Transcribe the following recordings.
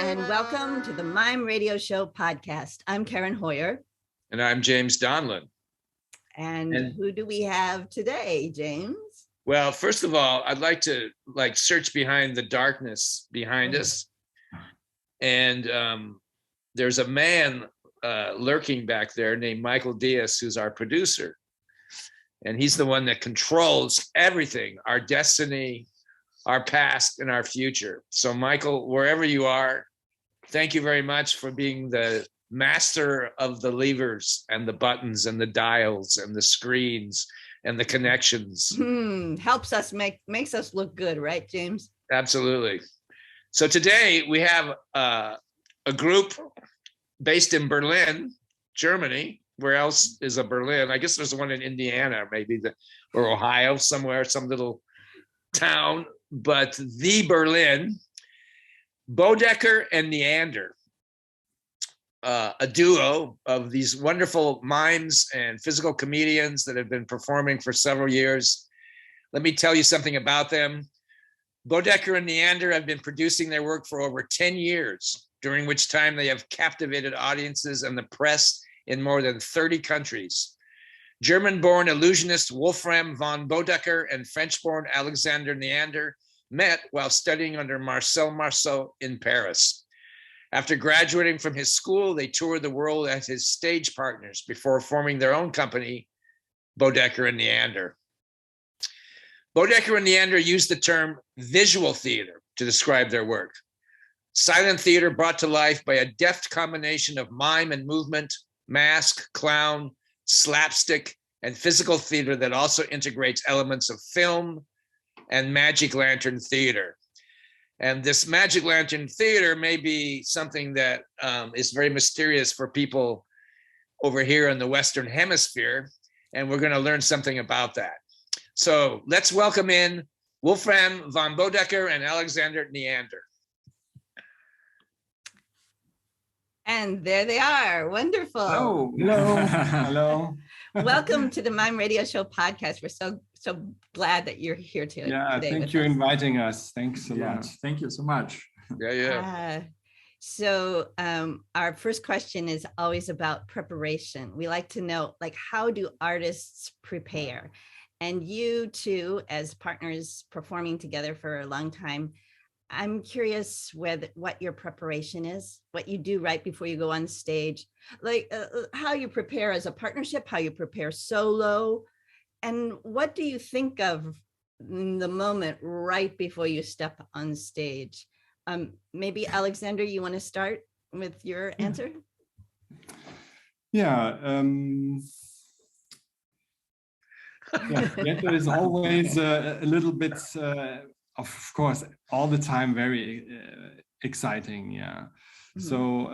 and welcome to the Mime Radio Show podcast. I'm Karen Hoyer. And I'm James Donlin. And who do we have today, James? Well, first of all, I'd like to search behind the darkness behind us. And there's a man lurking back there named Michael Diaz, who's our producer. And he's the one that controls everything, our destiny, our past, and our future. So Michael, wherever you are, thank you very much for being the master of the levers and the buttons and the dials and the screens and the connections. Helps us, makes us look good, right, James? Absolutely. So today we have a group based in Berlin, Germany. Where else is a Berlin? I guess there's one in Indiana, maybe, or Ohio, somewhere, some little town. But the Berlin, Bodecker and Neander, a duo of these wonderful mimes and physical comedians that have been performing for several years. Let me tell you something about them. Bodecker and Neander have been producing their work for over 10 years, during which time they have captivated audiences and the press in more than 30 countries. German-born illusionist Wolfram von Bodecker and French-born Alexander Neander met while studying under Marcel in Paris. After graduating from his school, they toured the world as his stage partners before forming their own company, Bodecker and Neander. Bodecker and Neander used the term visual theater to describe their work. Silent theater brought to life by a deft combination of mime and movement, mask, clown, slapstick, and physical theater that also integrates elements of film and magic lantern theater. And this magic lantern theater may be something that is very mysterious for people over here in the Western Hemisphere, and we're going to learn something about that. So let's welcome in Wolfram von Bodecker and Alexander Neander. And there they are. Wonderful. Hello. Hello. Hello. Welcome to the Mime Radio Show podcast. We're so glad that you're here today. Yeah, thank you for inviting us. Thanks a lot. Thank you so much. So our first question is always about preparation. We like to know, how do artists prepare? And you two, as partners performing together for a long time, I'm curious what your preparation is, what you do right before you go on stage, how you prepare as a partnership, how you prepare solo, and what do you think of in the moment right before you step on stage? Maybe Alexander, you want to start with your answer? There is always a little bit, of course, all the time very exciting. So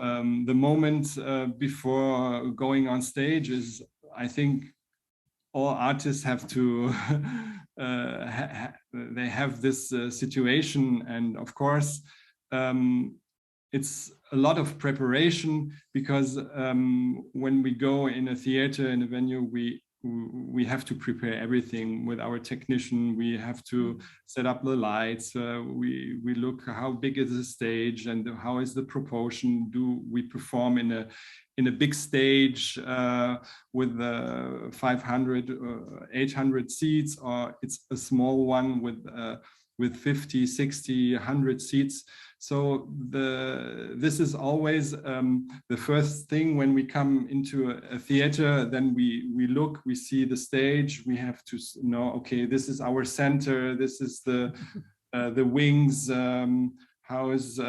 the moment before going on stage is, I think, all artists have to they have this situation, and of course it's a lot of preparation, because when we go in a theater, in a venue, we have to prepare everything with our technician. We have to set up the lights. We look how big is the stage and how is the proportion. Do we perform in a big stage with 500 or 800 seats, or it's a small one with 50, 60, 100 seats. So this is always the first thing when we come into a theater. Then we look, we see the stage. We have to know, okay, this is our center. This is the wings. How is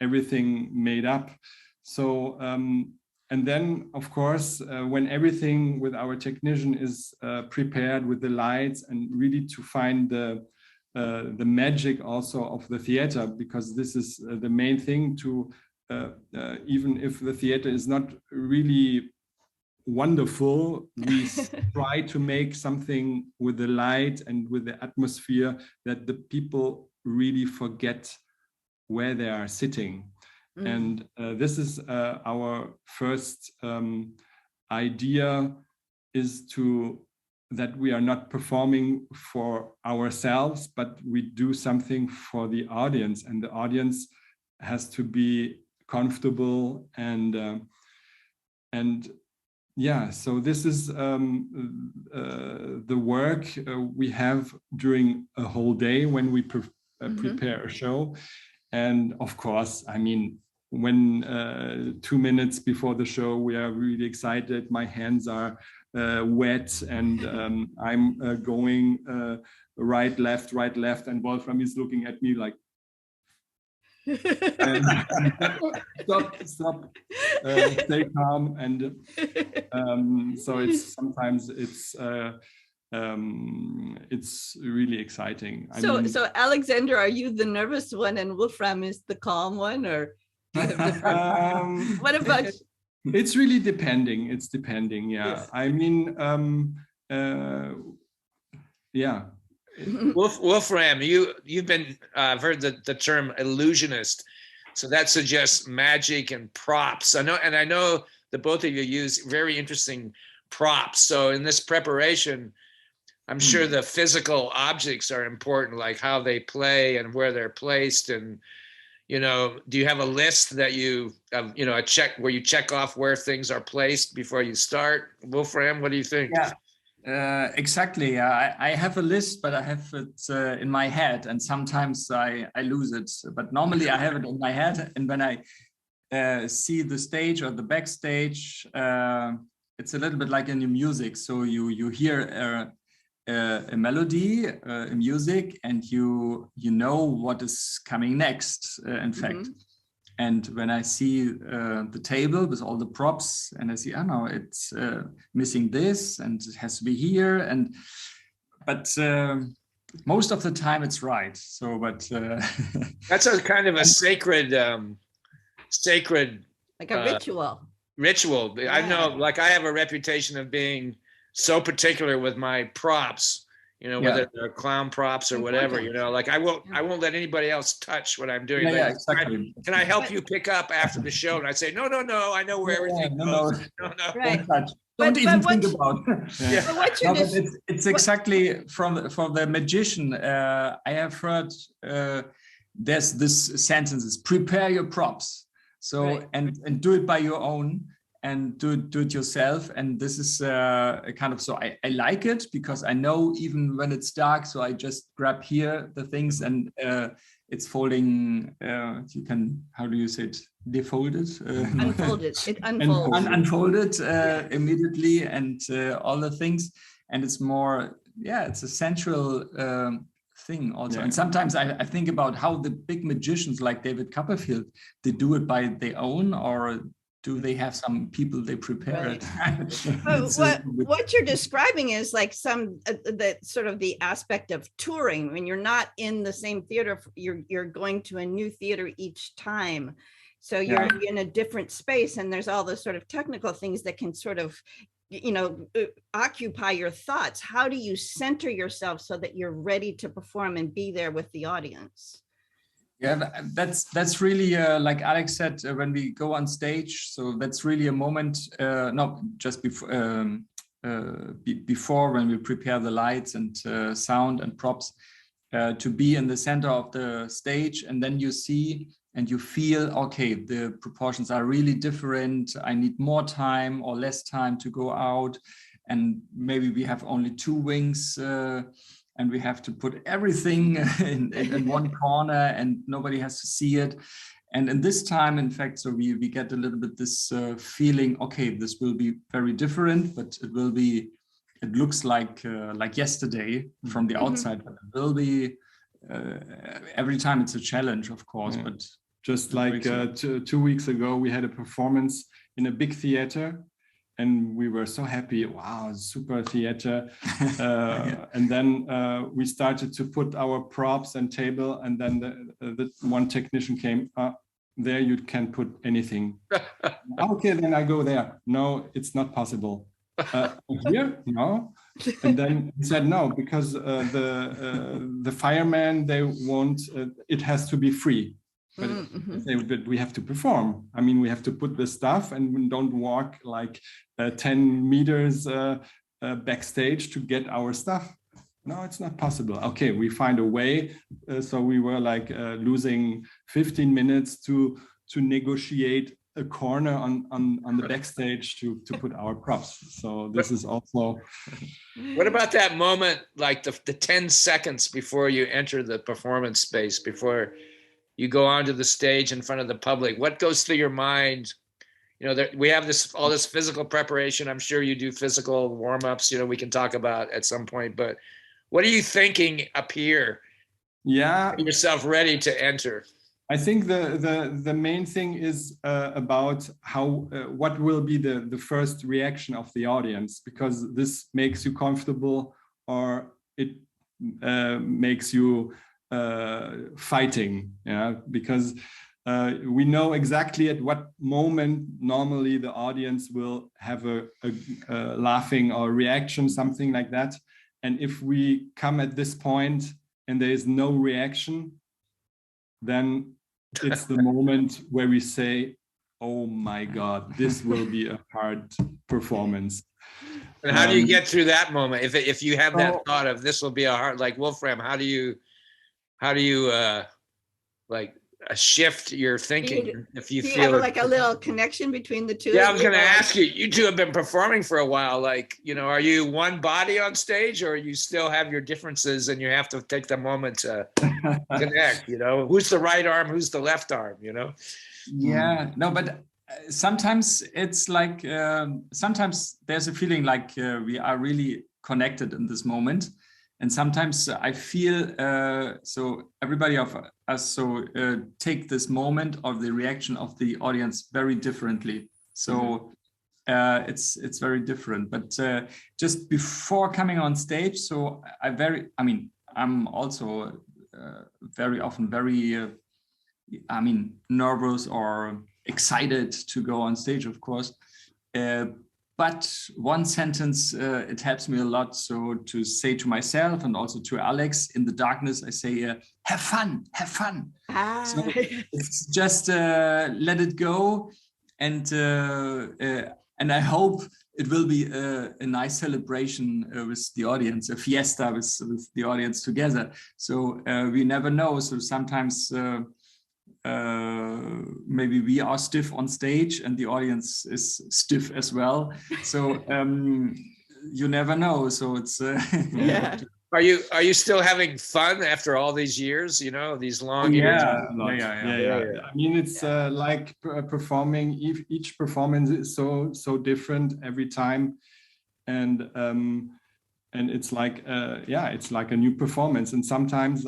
everything made up? So and then, of course, when everything with our technician is prepared with the lights, and really to find the magic also of the theater, because this is the main thing, to even if the theater is not really wonderful, we try to make something with the light and with the atmosphere that the people really forget where they are sitting. And this is our first idea, is to that we are not performing for ourselves, but we do something for the audience, and the audience has to be comfortable and yeah. So this is the work we have during a whole day when we prepare a show. And of course, I mean, when 2 minutes before the show, we are really excited. My hands are wet, and I'm going right, left, and Wolfram is looking at me like, stop, stay calm. And so it's sometimes it's really exciting. So Alexander, are you the nervous one and Wolfram is the calm one, or what about? It's really depending. It's depending. Yeah. Yes. I mean, yeah. Wolfram, you've been I've heard the term illusionist, so that suggests magic and props. I know that both of you use very interesting props. So in this preparation, I'm sure the physical objects are important, like how they play and where they're placed. And, do you have a list that a check where you check off where things are placed before you start? Wolfram, what do you think? Yeah, exactly. I have a list, but I have it in my head, and sometimes I lose it. But normally I have it in my head, and when I see the stage or the backstage, it's a little bit like in the music. So you hear a melody, a music, and you know what is coming next, in fact. And when I see the table with all the props, and I see, oh no, it's missing this, and it has to be here, but most of the time it's right. So, but that's a kind of a sacred, like a ritual. Ritual. Yeah. I know, like I have a reputation of being so particular with my props, whether they're clown props or whatever, like I won't let anybody else touch what I'm doing. Yeah, exactly. Can I help you pick up after the show? And I say, no, I know where everything goes. No. Right. Don't even think about it. It's exactly from the magician. I have heard there's this sentences: prepare your props. So right. and do it by your own. And do it yourself. And this is a kind of, so I like it because I know even when it's dark, so I just grab here the things and it's folding, you can, how do you say it? Defold it? Unfold it. It unfolds. Unfold it immediately, and all the things. And it's more, it's a central thing also. Yeah. And sometimes I think about how the big magicians like David Copperfield, they do it by their own, or do they have some people they prepare it? What you're describing is like the sort of the aspect of touring. When you're not in the same theater, you're going to a new theater each time. So you're in a different space, and there's all those sort of technical things that can sort of, occupy your thoughts. How do you center yourself so that you're ready to perform and be there with the audience? Yeah, that's really like Alex said, when we go on stage. So that's really a moment, just before when we prepare the lights and sound and props, to be in the center of the stage, and then you see and you feel, okay, the proportions are really different. I need more time or less time to go out, and maybe we have only 2 wings. And we have to put everything in one corner, and nobody has to see it. And in this time, in fact, so we get a little bit this feeling, okay, this will be very different, but it looks like yesterday from the outside, but it will be, every time it's a challenge, of course. Yeah. But just like 2 weeks ago, we had a performance in a big theater. And we were so happy, wow, super theater. And then we started to put our props and table, and then the one technician came, there you can put anything. Okay, then I go there. No, it's not possible. Here? No. And then he said, no, because the firemen, they won't, it has to be free. But we have to perform. I mean, we have to put the stuff, and we don't walk like 10 meters backstage to get our stuff. No, it's not possible. Okay, we find a way. So we were like losing 15 minutes to negotiate a corner on the backstage to put our props. So this is also. What about that moment, like the 10 seconds before you enter the performance space, before you go onto the stage in front of the public? What goes through your mind? You know, we have all this physical preparation. I'm sure you do physical warm-ups, you know, we can talk about at some point, but what are you thinking up here? Yeah. Get yourself ready to enter. I think the main thing is about how what will be the first reaction of the audience, because this makes you comfortable or it makes you fighting. Yeah, because we know exactly at what moment normally the audience will have a laughing or reaction, something like that. And if we come at this point and there is no reaction, then it's the moment where we say, oh my God, this will be a hard performance. And how do you get through that moment? If you have that thought of this will be a hard, like Wolfram, how do you like shift your thinking if you feel have like a little connection between the two? Yeah, I was going to ask you, you two have been performing for a while. Like, you know, are you one body on stage, or you still have your differences and you have to take the moment to connect, you know, who's the right arm, who's the left arm, you know? Yeah, no, but sometimes it's like, sometimes there's a feeling like we are really connected in this moment. And sometimes I feel, so everybody of us take this moment of the reaction of the audience very differently. So it's very different. But just before coming on stage, so I'm also very often very, nervous or excited to go on stage, of course. But one sentence, it helps me a lot. So to say to myself and also to Alex in the darkness, I say, have fun, have fun. So it's just let it go. And I hope it will be a nice celebration with the audience, a fiesta with the audience together. So we never know. So sometimes maybe we are stiff on stage and the audience is stiff as well. So you never know. So it's yeah. Are you still having fun after all these years? You know, these long years. Yeah. I mean, it's like performing. Each performance is so different every time, and it's like it's like a new performance. And sometimes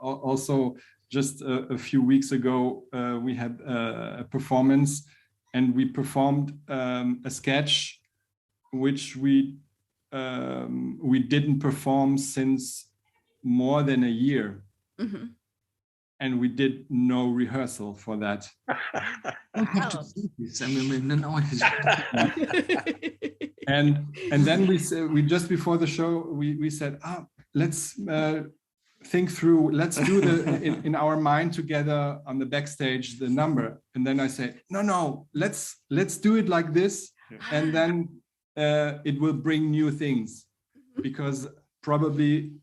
also. Just a few weeks ago, we had a performance, and we performed a sketch, which we didn't perform since more than a year, and we did no rehearsal for that. And then we just before the show we said, let's. Think through, let's do in our mind together on the backstage the number. And then I say, no, let's do it like this, and then it will bring new things, because probably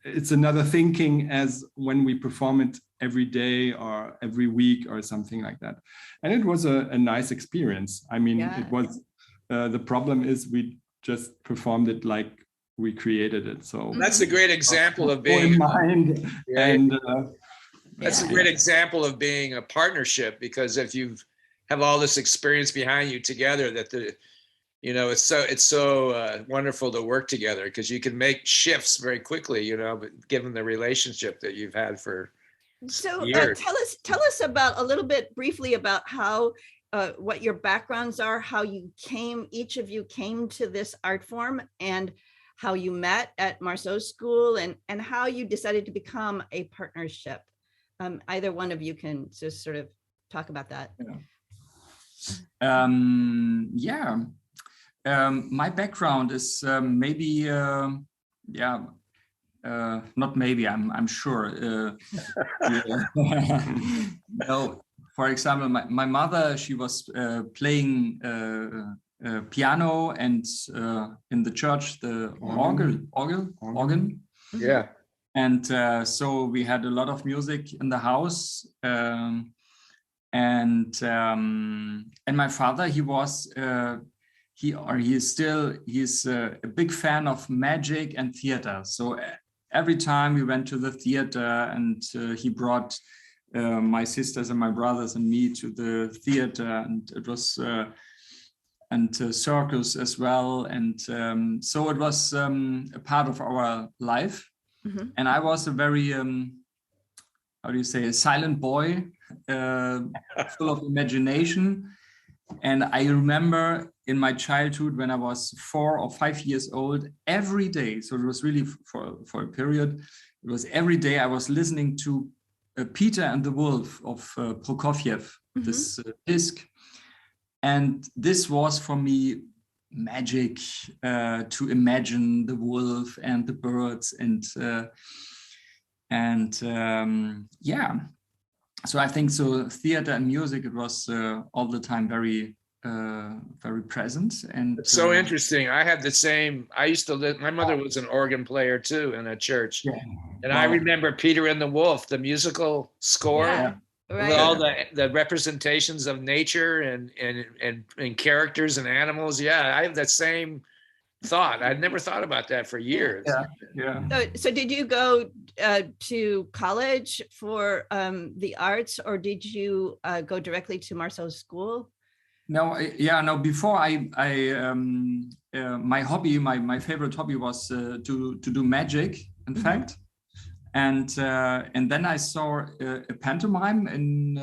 it's another thinking as when we perform it every day or every week or something like that. And it was a nice experience. I mean, it was the problem is we just performed it like we created it. So that's a great example of being that's a great example of being a partnership, because if you have all this experience behind you together, that it's so wonderful to work together, because you can make shifts very quickly, you know, but given the relationship that you've had for years. Tell us about a little bit briefly about how what your backgrounds are, how each of you came to this art form, and how you met at Marcel's school, and how you decided to become a partnership. Either one of you can just sort of talk about that. My background is maybe, not maybe, I'm sure. No, for example, my mother, she was playing piano, and in the church the organ. Yeah. And so we had a lot of music in the house. And my father, he's a big fan of magic and theater. So every time we went to the theater, and he brought my sisters and my brothers and me to the theater, and it was circus as well. And so it was a part of our life. Mm-hmm. And I was a very a silent boy, full of imagination. And I remember in my childhood, when I was 4 or 5 years old, every day, so it was really for a period, it was every day I was listening to Peter and the Wolf of Prokofiev, mm-hmm. this disc. And this was for me magic, to imagine the wolf and the birds, so I think so theater and music, it was all the time very present. And it's so interesting. I had the same. I used to live, my mother was an organ player too in a church. Yeah. And I remember Peter and the Wolf, the musical score. Yeah. Right. With all the representations of nature and characters and animals. Yeah, I have that same thought. I'd never thought about that for years. Yeah. So did you go to college for the arts, or did you go directly to Marcel's school? No. Before my hobby, my favorite hobby was to do magic. In mm-hmm. fact. And then I saw a pantomime in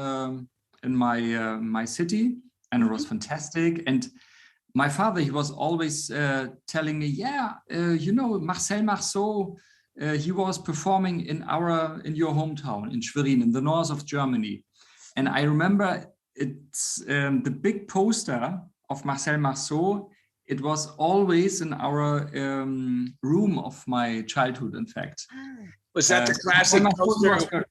my city, and it was fantastic. And my father, he was always telling me, Marcel Marceau, he was performing in your hometown in Schwerin, in the north of Germany. And I remember it's the big poster of Marcel Marceau. It was always in our room of my childhood, in fact. Was that the classic poster?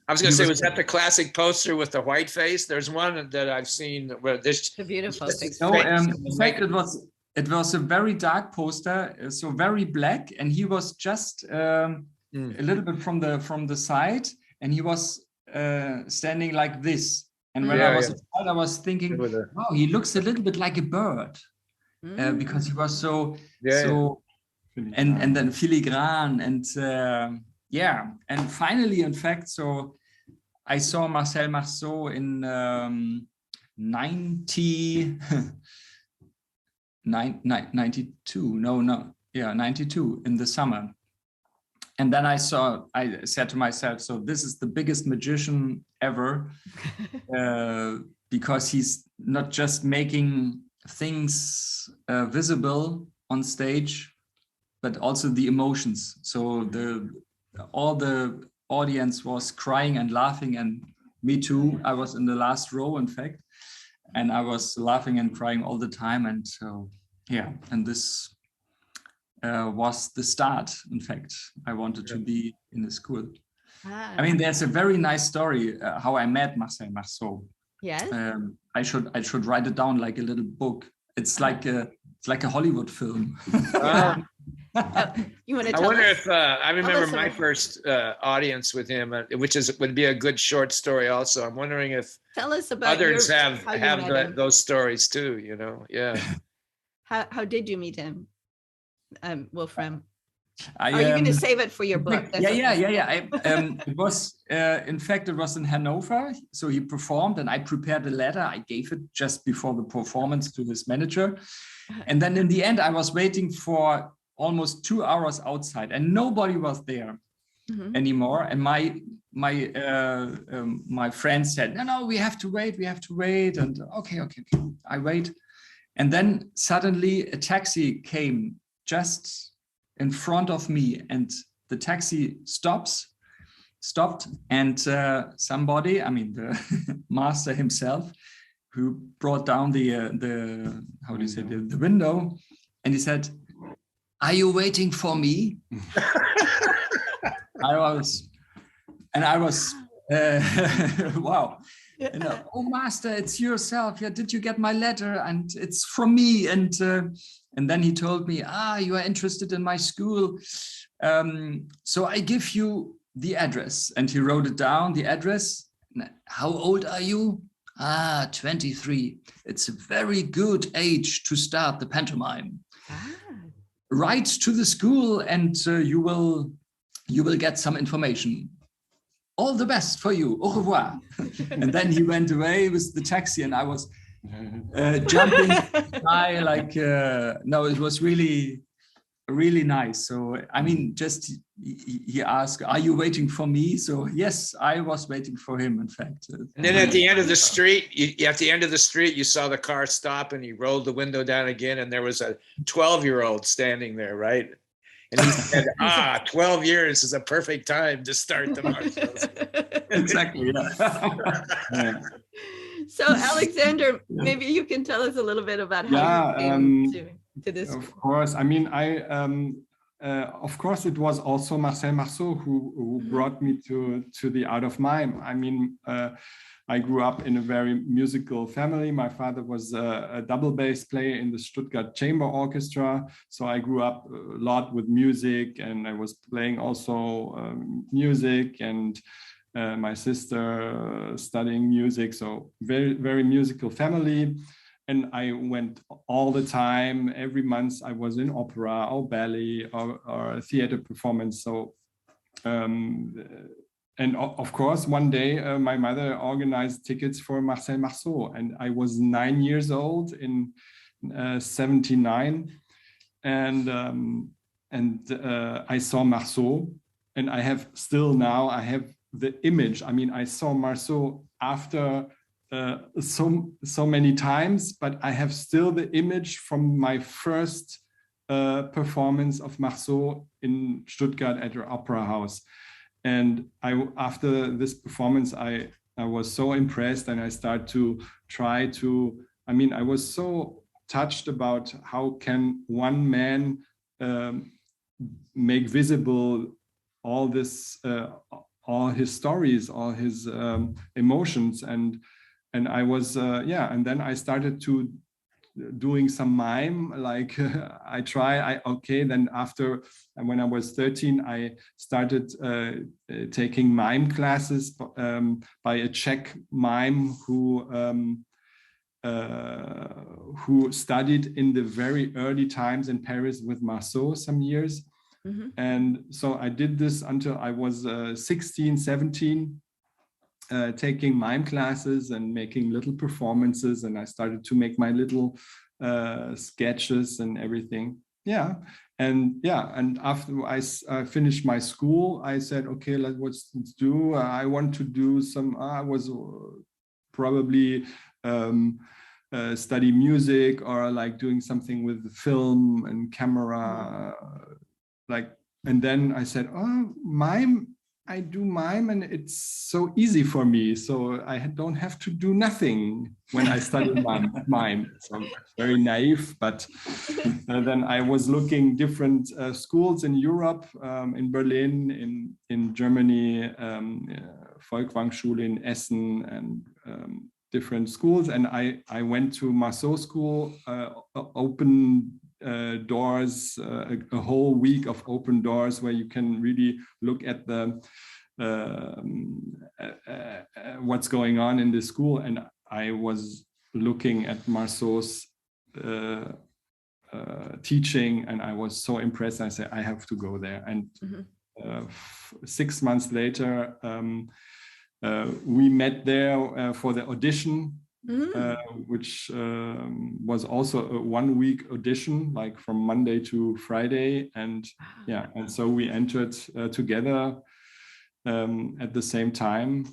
I was going to say, was that the classic poster with the white face? There's one that I've seen where this. The beautiful. No, in fact, it was a very dark poster, so very black, and he was just a little bit from the side, and he was standing like this. And when I was a child, I was thinking, wow, he looks a little bit like a bird, because he was so. And then filigrane, and and finally, in fact, so I saw Marcel Marceau in 92. 92 in the summer. And then I said to myself, so this is the biggest magician ever, because he's not just making things visible on stage, but also the emotions. So all the audience was crying and laughing, and me too. I was in the last row, in fact, and I was laughing and crying all the time. And so, and this was the start. In fact, I wanted to be in the school. I mean, there's a very nice story how I met Marcel Marceau. Yes. I should write it down like a little book. It's like a Hollywood film. You want to? I wonder if I remember my first audience with him, which would be a good short story. Also, I'm wondering if tell us about others have those stories too. How did you meet him, Wolfram? Are you going to save it for your book? It was, in fact, it was in Hanover. So he performed, and I prepared a letter. I gave it just before the performance to his manager. And then in the end, I was waiting for almost 2 hours outside, and nobody was there anymore. And my friend said, no, we have to wait. And okay. I wait. And then suddenly a taxi came just in front of me, and the taxi stopped, and somebody, I mean the master himself, who brought down the window, and he said, "Are you waiting for me?" I was wow. You know, oh master, it's yourself. Yeah, did you get my letter? And it's from me. And then he told me, you are interested in my school. So I give you the address. And he wrote it down, the address. How old are you? 23. It's a very good age to start the pantomime. Write to the school and you will get some information. All the best for you. Au revoir. And then he went away with the taxi, and I was jumping by like, no, it was really, really nice. So, I mean, just he asked, are you waiting for me? So yes, I was waiting for him, in fact. And then at the end of the street, you saw the car stop, and he rolled the window down again, and there was a 12-year-old standing there, right? And he said, 12 years is a perfect time to start the Marcels. Exactly. Yeah. So Alexander, maybe you can tell us a little bit about how you came to this. Of course. I mean, of course, it was also Marcel Marceau who brought me to the art of mime. I mean, I grew up in a very musical family. My father was a double bass player in the Stuttgart Chamber Orchestra. So I grew up a lot with music, and I was playing also music, and my sister studying music. So very, very musical family. And I went all the time. Every month I was in opera or ballet or a theater performance. So, and of course, one day my mother organized tickets for Marcel Marceau, and I was 9 years old in 79, and I saw Marceau, and I have the image. I mean, I saw Marceau after so many times, but I have still the image from my first performance of Marceau in Stuttgart at the Opera House. And after this performance, I was so impressed, and I started to I was so touched about how can one man make visible all this, all his stories, all his emotions. And I was, and then I started to doing some mime, like then after, when I was 13, I started taking mime classes by a Czech mime who studied in the very early times in Paris with Marceau some years. Mm-hmm. And so I did this until I was 16, 17, taking mime classes and making little performances, and I started to make my little sketches and everything. And after I finished my school, I said, okay, let's do. I want to do some. I was probably study music or like doing something with film and camera, and then I said, oh, mime. I do mime, and it's so easy for me. So I don't have to do nothing when I study mime. So very naive, but then I was looking different schools in Europe, in Berlin, in Germany, Folkwang-Schule in Essen, and different schools. And I went to Marceau School, open doors, a whole week of open doors where you can really look at the what's going on in the school. And I was looking at Marceau's teaching, and I was so impressed. I said, I have to go there. And 6 months later, we met there for the audition. Which was also a 1 week audition, like from Monday to Friday, and and so we entered together at the same time.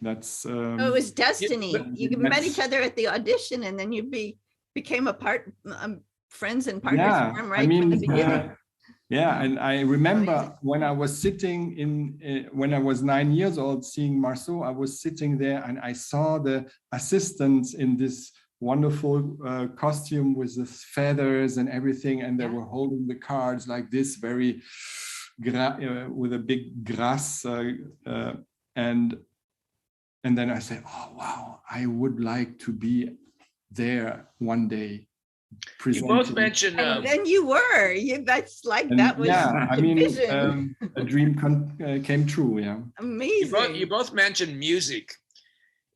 That's. It was destiny. You met each other at the audition, and then you became friends and partners, right? From the beginning. And I remember when I was sitting when I was 9 years old, seeing Marceau, I was sitting there and I saw the assistants in this wonderful costume with the feathers and everything, and they were holding the cards like this, very with a big grass and then I say, oh wow, I would like to be there one day. You both mentioned, and then you were. That's like and that was yeah, I the mean, vision. a dream came true. Yeah, Amazing. you both mentioned music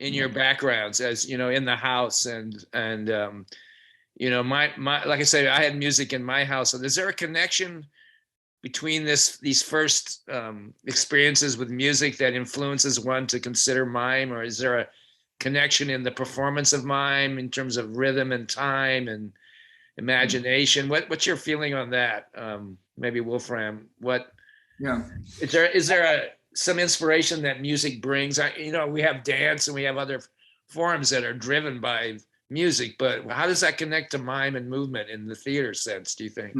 in your backgrounds, as you know, in the house, and you know, my like I say, I had music in my house. So is there a connection between these first experiences with music that influences one to consider mime, or is there a connection in the performance of mime in terms of rhythm and time and imagination? What's your feeling on that? Maybe Wolfram, what? Yeah. Is there some inspiration that music brings? You know, we have dance and we have other forms that are driven by music, but how does that connect to mime and movement in the theater sense, do you think?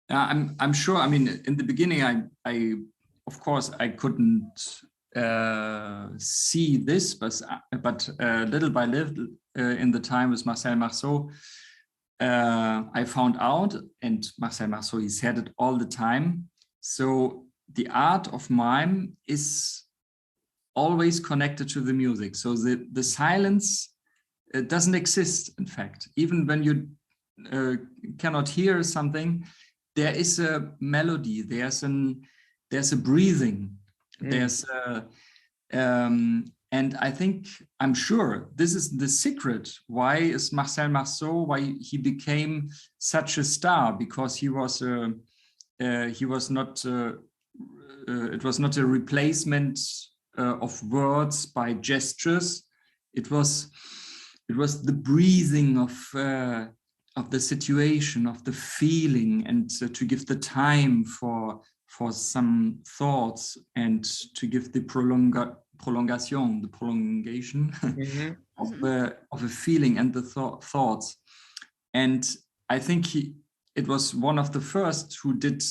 I'm sure. I mean, in the beginning, I of course I couldn't see this, but little by little, in the time with Marcel Marceau, I found out, and Marcel Marceau, he said it all the time. So the art of mime is always connected to the music. So the silence doesn't exist, in fact. Even when you cannot hear something, there is a melody, there's a breathing, there's and I think, I'm sure this is the secret. Why is Marcel Marceau, why he became such a star? Because he was not it was not a replacement of words by gestures. It was the breathing of the situation, of the feeling, and to give the time for some thoughts, and to give the prolongation, the prolongation of a feeling and the thoughts. And I think it was one of the first who did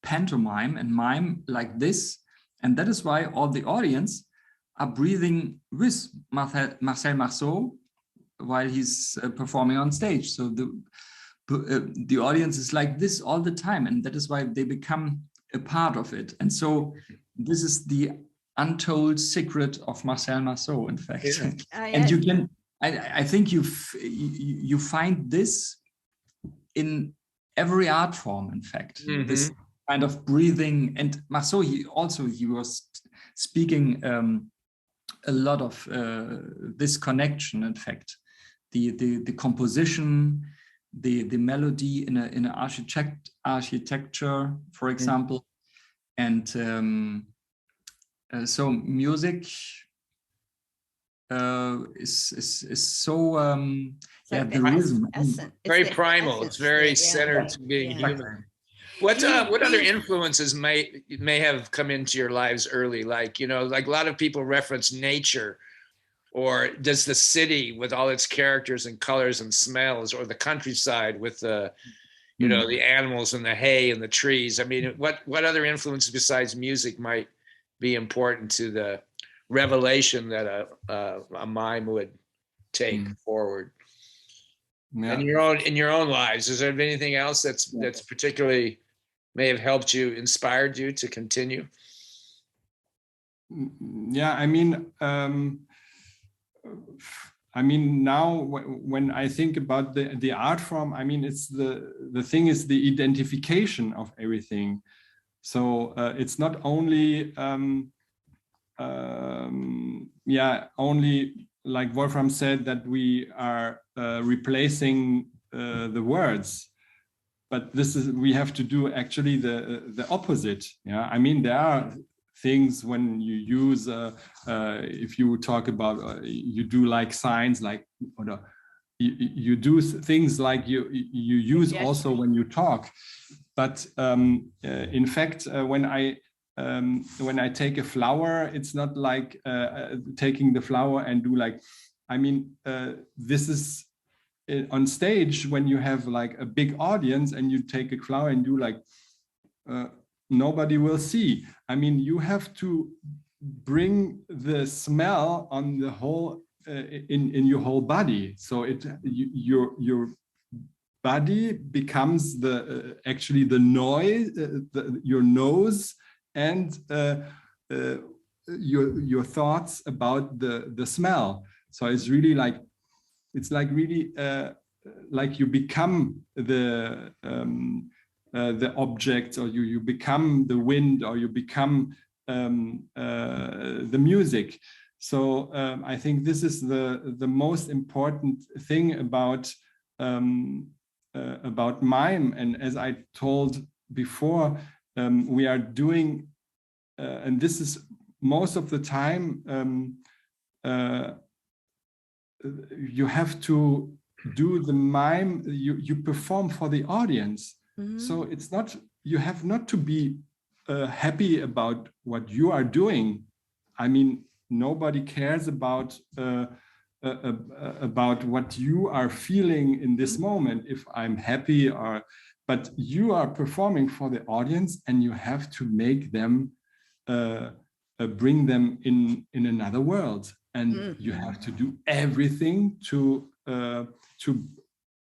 pantomime and mime like this, and that is why all the audience are breathing with Marcel Marceau while he's performing on stage. So the audience is like this all the time, and that is why they become a part of it. And so this is the untold secret of Marcel Marceau, in fact. And you can, I think you find this in every art form, in fact. This kind of breathing. And Marceau, he was speaking a lot of this connection, in fact. The composition, the melody in an architecture, for example, and so music is so like the rhythm, very primal. It's very centered to being human. What other influences may have come into your lives early? Like, you know, like a lot of people reference nature. Or does the city with all its characters and colors and smells, or the countryside with the, you know, the animals and the hay and the trees? I mean, what other influences besides music might be important to the revelation that a mime would take forward? In your own lives, is there anything else that's particularly may have helped you, inspired you to continue? Yeah, I mean, now when I think about the art form, I mean, it's the thing is the identification of everything. So it's not only only like Wolfram said, that we are replacing the words, but we have to do actually the opposite. Yeah, I mean, there are things when you use if you talk about you do like signs, like, or you do things like you use also when you talk, but in fact when I take a flower, it's not like taking the flower and do like, I mean, this is on stage when you have like a big audience and you take a flower and do like nobody will see. I mean, you have to bring the smell on the whole in your whole body. So your body becomes actually the noise, your nose, and your thoughts about the smell. So it's really like, it's like really like you become the object, or you become the wind, or you become the music. So I think this is the most important thing about Mime. And as I told before, we are doing, and this is most of the time, you have to do the mime, you perform for the audience. Mm-hmm. So it's not, you have not to be happy about what you are doing. I mean, nobody cares about what you are feeling in this moment, if I'm happy or, but you are performing for the audience, and you have to make them bring them in another world, and you have to do everything to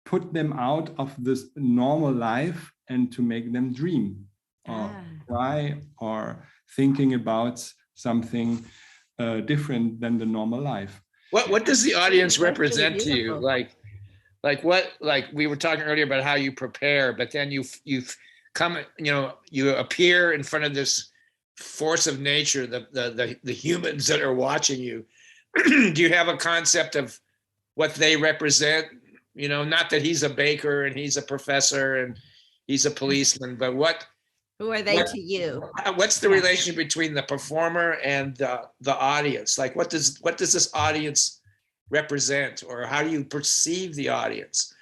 put them out of this normal life and to make them dream or cry or thinking about something different than the normal life. What does the audience represent to you? Like what, like we were talking earlier about how you prepare, but then you've come, you appear in front of this force of nature, the humans that are watching you. Do you have a concept of what they represent? Not that he's a baker and he's a professor and he's a policeman, but who are they to you? What's the relation between the performer and the audience? Like, what does this audience represent, or how do you perceive the audience,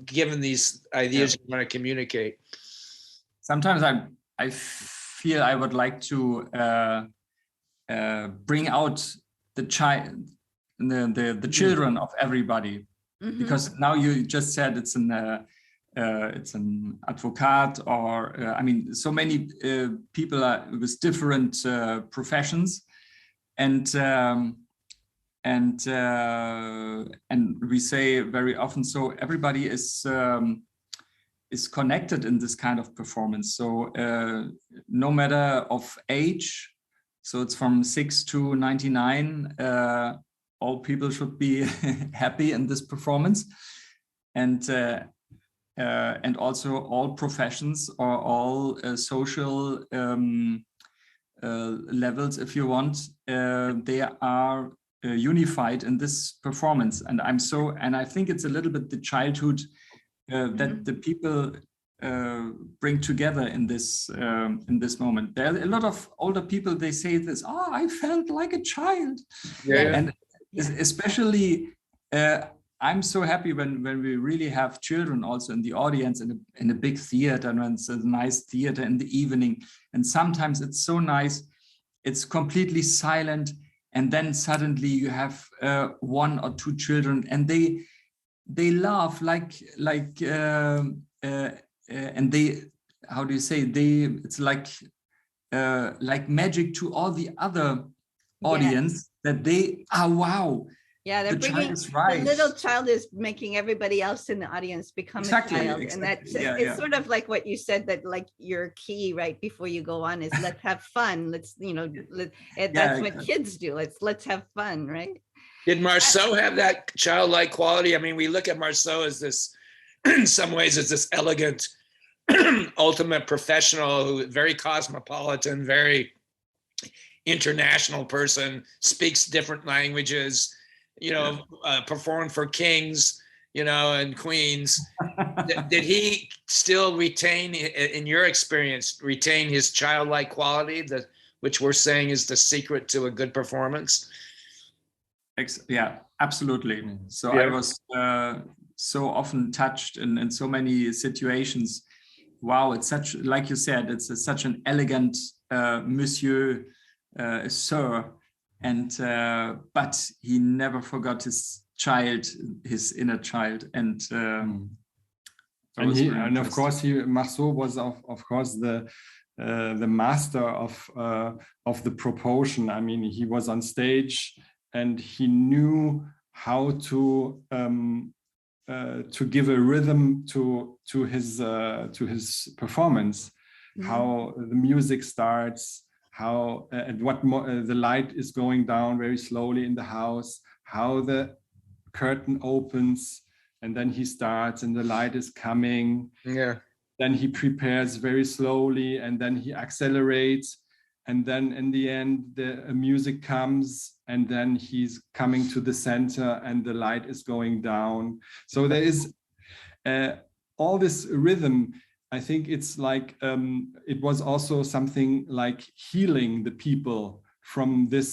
given these ideas you want to communicate? Sometimes I feel I would like to bring out the child, the children of everybody, because now you just said it's an advocate, or I mean, so many people are with different professions, and we say very often, so everybody is connected in this kind of performance. So no matter of age, so it's from 6 to 99, all people should be happy in this performance, and also all professions or all social levels, if you want, they are unified in this performance. And I think it's a little bit the childhood that the people bring together in this moment. There are a lot of older people, they say this, I felt like a child. And especially I'm so happy when we really have children also in the audience in a big theater, and it's a nice theater in the evening. And sometimes it's so nice, it's completely silent, and then suddenly you have 1 or 2 children, and they laugh and they, how do you say, it's like magic to all the other audience, that they wow. Yeah, they're bringing the little child is making everybody else in the audience become a child, and that's it's sort of like what you said, that like your key right before you go on is let's have fun. Let's that's what kids do. Let's have fun, right? Did Marcel have that childlike quality? I mean, we look at Marcel as this, in some ways, as this elegant, ultimate professional, who very cosmopolitan, very international person, speaks different languages. Performed for kings, and queens. Did he still retain, in your experience, his childlike quality, which we're saying is the secret to a good performance? Yeah, absolutely. So I was so often touched in so many situations. Wow, it's such, like you said, it's such an elegant monsieur, sir. And but he never forgot his child, his inner child, and of course Marceau was of course the master of the proportion. I mean, he was on stage and he knew how to give a rhythm to his performance, how the music starts, how the light is going down very slowly in the house, how the curtain opens, and then he starts and the light is coming. Yeah. Then he prepares very slowly, and then he accelerates, and then in the end the music comes, and then he's coming to the center and the light is going down. So there is all this rhythm. I think it's like it was also something like healing the people from this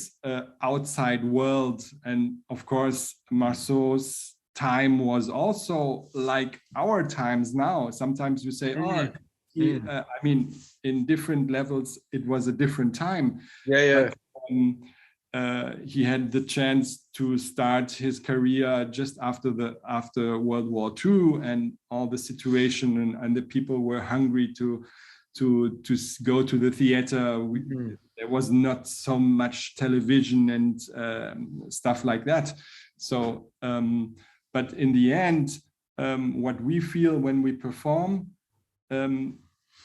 outside world. And of course, Marceau's time was also like our times now. Sometimes you say, I mean, in different levels, it was a different time. Yeah. But, he had the chance to start his career just after World War II, and all the situation, and the people were hungry to go to the theater. There was not so much television and stuff like that. So, but in the end, what we feel when we perform,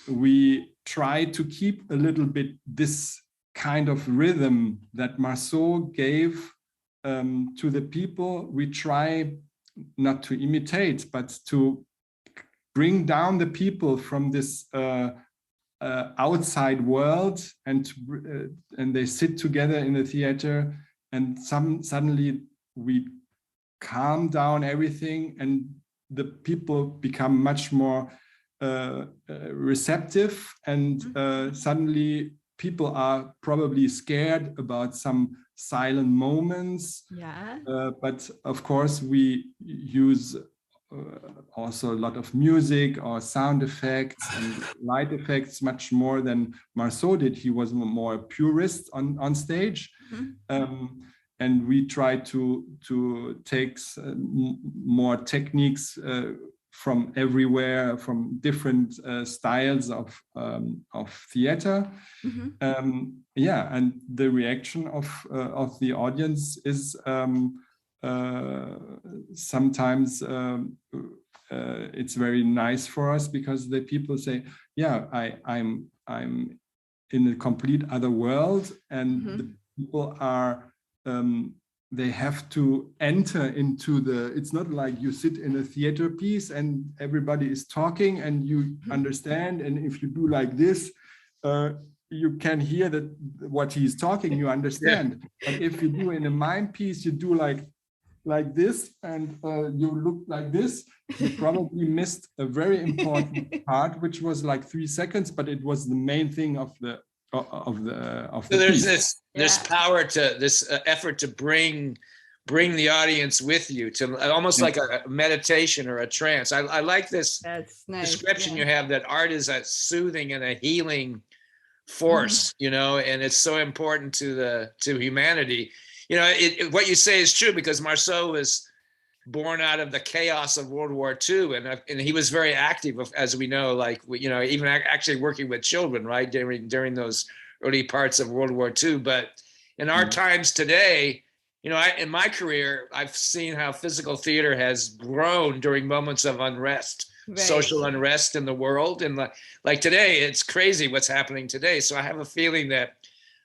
we try to keep a little bit this kind of rhythm that Marceau gave to the people. We try not to imitate, but to bring down the people from this outside world, and they sit together in the theater, and suddenly we calm down everything, and the people become much more receptive, and suddenly people are probably scared about some silent moments. Yeah. But of course, we use also a lot of music or sound effects and light effects, much more than Marceau did. He was more a purist on stage. And we try to take more techniques from everywhere, from different styles of theater. Yeah, and the reaction of the audience is sometimes it's very nice for us, because the people say, yeah, I'm in a complete other world, and the people are they have to enter into it's not like you sit in a theater piece and everybody is talking and you understand, and if you do like this, you can hear that what he's talking, you understand. But if you do in a mime piece, you do like this, and you look like this, you probably missed a very important part, which was like 3 seconds, but it was the main thing of the so there's piece. this power to this effort to bring the audience with you, to almost like a meditation or a trance. I like this description you have, that art is a soothing and a healing force, you know, and it's so important to humanity. You know, what you say is true, because Marceau was born out of the chaos of World War II, and he was very active, as we know, like, you know, even actually working with children, right, during those early parts of World War II. But in our times today, you know, in my career, I've seen how physical theater has grown during moments of unrest, social unrest in the world, and like today, it's crazy what's happening today. So I have a feeling that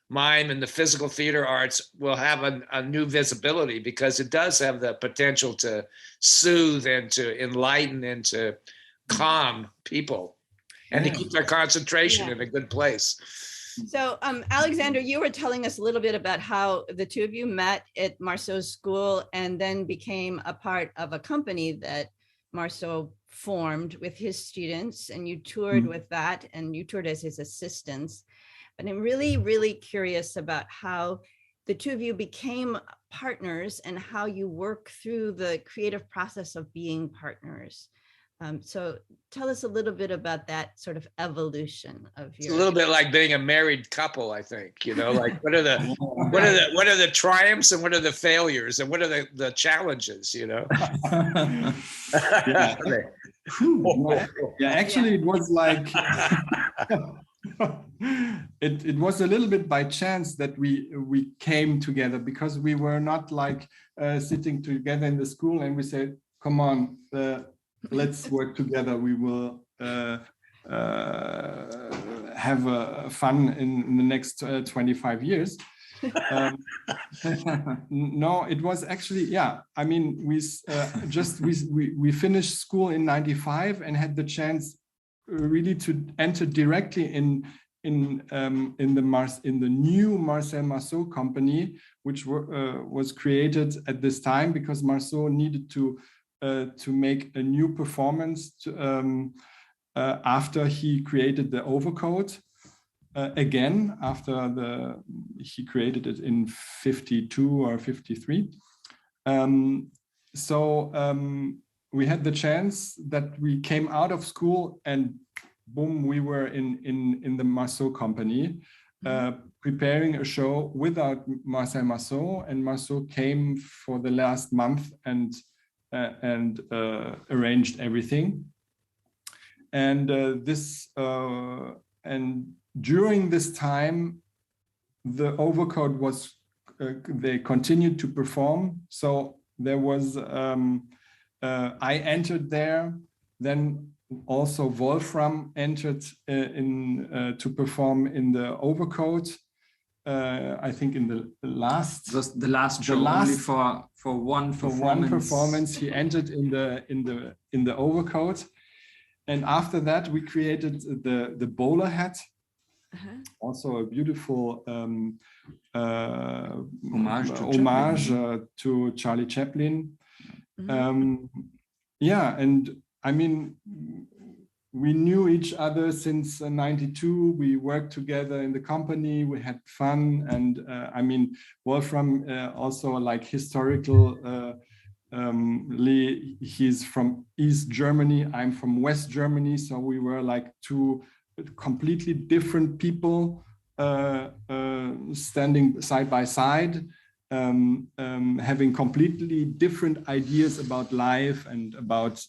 mime and the physical theater arts will have a new visibility, because it does have the potential to soothe and to enlighten and to calm people, and to keep their concentration in a good place. So Alexander, you were telling us a little bit about how the two of you met at Marceau's school and then became a part of a company that Marceau formed with his students, and you toured with that, and you toured as his assistants. But I'm really, really curious about how the two of you became partners and how you work through the creative process of being partners. So tell us a little bit about that sort of evolution of your. It's a little bit like being a married couple, I think. You know, like what are the triumphs and what are the failures and what are the challenges? You know. Actually, it was like. It was a little bit by chance that we came together, because we were not like sitting together in the school and we said, come on, have fun in the next 25 years. No, it was actually, yeah. I mean, we finished school in '95 and had the chance really to enter directly in the new Marcel Marceau company, which was created at this time because Marceau needed to make a new performance after he created the overcoat. Again, after he created it in 52 or 53. We had the chance that we came out of school and boom, we were in the Marceau company, preparing a show without Marcel Marceau, and Marceau came for the last month and arranged everything. And during this time, the overcoat was, they continued to perform. So there was, I entered there, then also Wolfram entered to perform in the overcoat. I think in the last show, only for one performance, he entered in the overcoat. And after that, we created the bowler hat. Also a beautiful homage to Charlie Chaplin. Yeah, and I mean, we knew each other since '92. We worked together in the company. We had fun, and I mean, Wolfram also like historical. He's from East Germany. I'm from West Germany, so we were like two completely different people standing side by side, having completely different ideas about life and about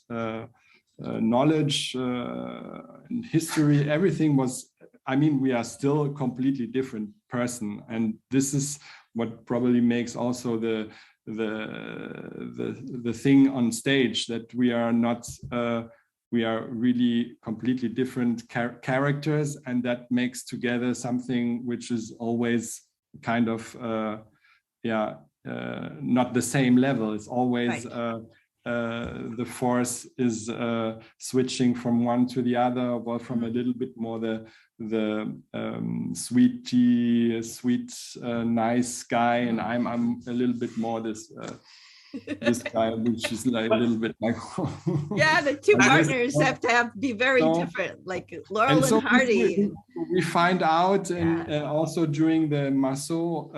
knowledge and history. Everything was, I mean, we are still a completely different person, and this is what probably makes also the thing on stage, that we are not we are really completely different characters, and that makes together something which is always kind of not the same level. It's always right. The force is switching from one to the other, or from a little bit more the sweet, nice guy, and I'm a little bit more this guy, which is like a little bit like yeah, the two partners have to be very different, like Laurel and Hardy. We find out, and also during the Marceau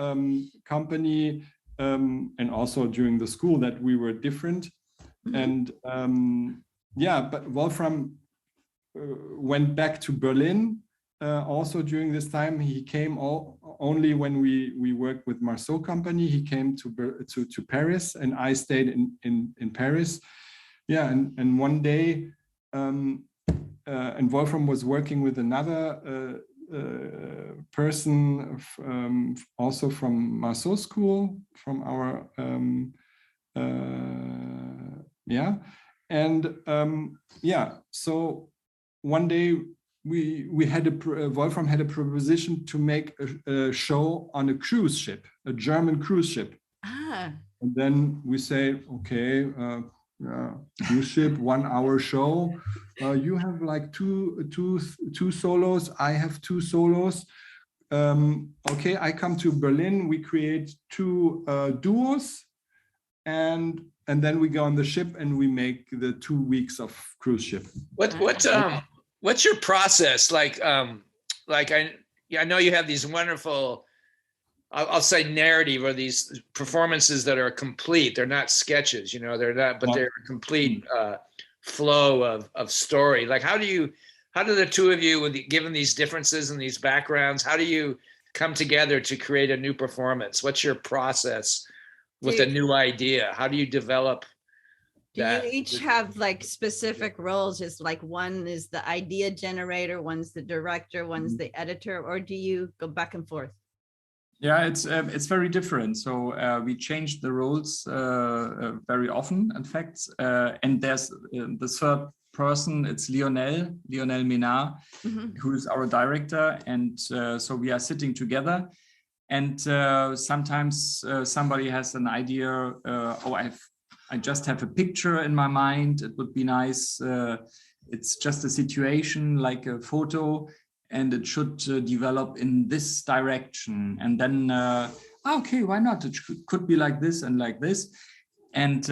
company, and also during the school, that we were different. And but Wolfram went back to Berlin. Also during this time, he came only when we worked with Marceau company. He came to Paris, and I stayed in Paris. Yeah, and one day, and Wolfram was working with another person, also from Marceau school, from our so one day we had Wolfram had a proposition to make a show on a cruise ship, a German cruise ship. And then we say, okay, cruise ship, 1 hour show. You have like two solos. I have 2 solos. Okay, I come to Berlin. We create 2 duos, and then we go on the ship and we make the 2 weeks of cruise ship. What's your process like? I know you have these wonderful, I'll say narrative, or these performances that are complete. They're not sketches, they're not, but they're a complete flow of story. Like, how do the two of you, given these differences and these backgrounds, how do you come together to create a new performance? What's your process with a new idea? How do you develop that? Do you each have like specific roles? Is like one is the idea generator, one's the director, one's the editor, or do you go back and forth? Yeah, it's very different. So we change the roles very often, in fact, and there's the third person, it's Lionel Minard, who is our director. And so we are sitting together. And sometimes somebody has an idea, I just have a picture in my mind. It would be nice. It's just a situation like a photo, and it should develop in this direction. And then, okay, why not? It could be like this and like this. And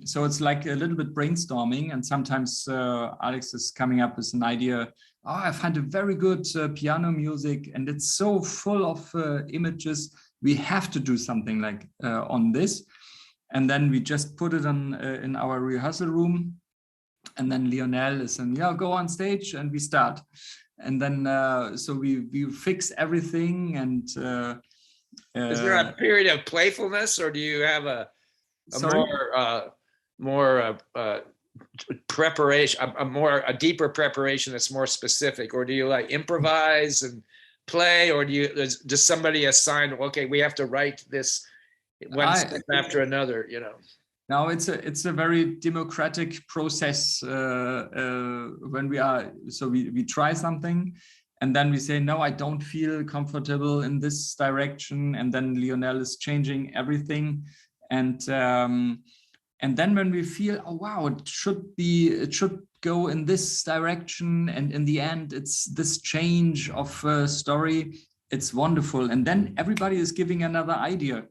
so it's like a little bit brainstorming. And sometimes Alex is coming up with an idea. Oh, I find a very good piano music, and it's so full of images. We have to do something like on this. And then we just put it on in our rehearsal room. And then Lionel is saying, yeah, go on stage, and we start. And then so we fix everything. And is there a period of playfulness, or do you have a more preparation, a deeper preparation that's more specific, or do you like improvise and play, or does somebody assign, okay, we have to write this one step after another, you know? No, it's a very democratic process when we try something, and then we say, no, I don't feel comfortable in this direction, and then Lionel is changing everything. And then when we feel, oh wow, it should go in this direction, and in the end it's this change of story, it's wonderful. And then everybody is giving another idea.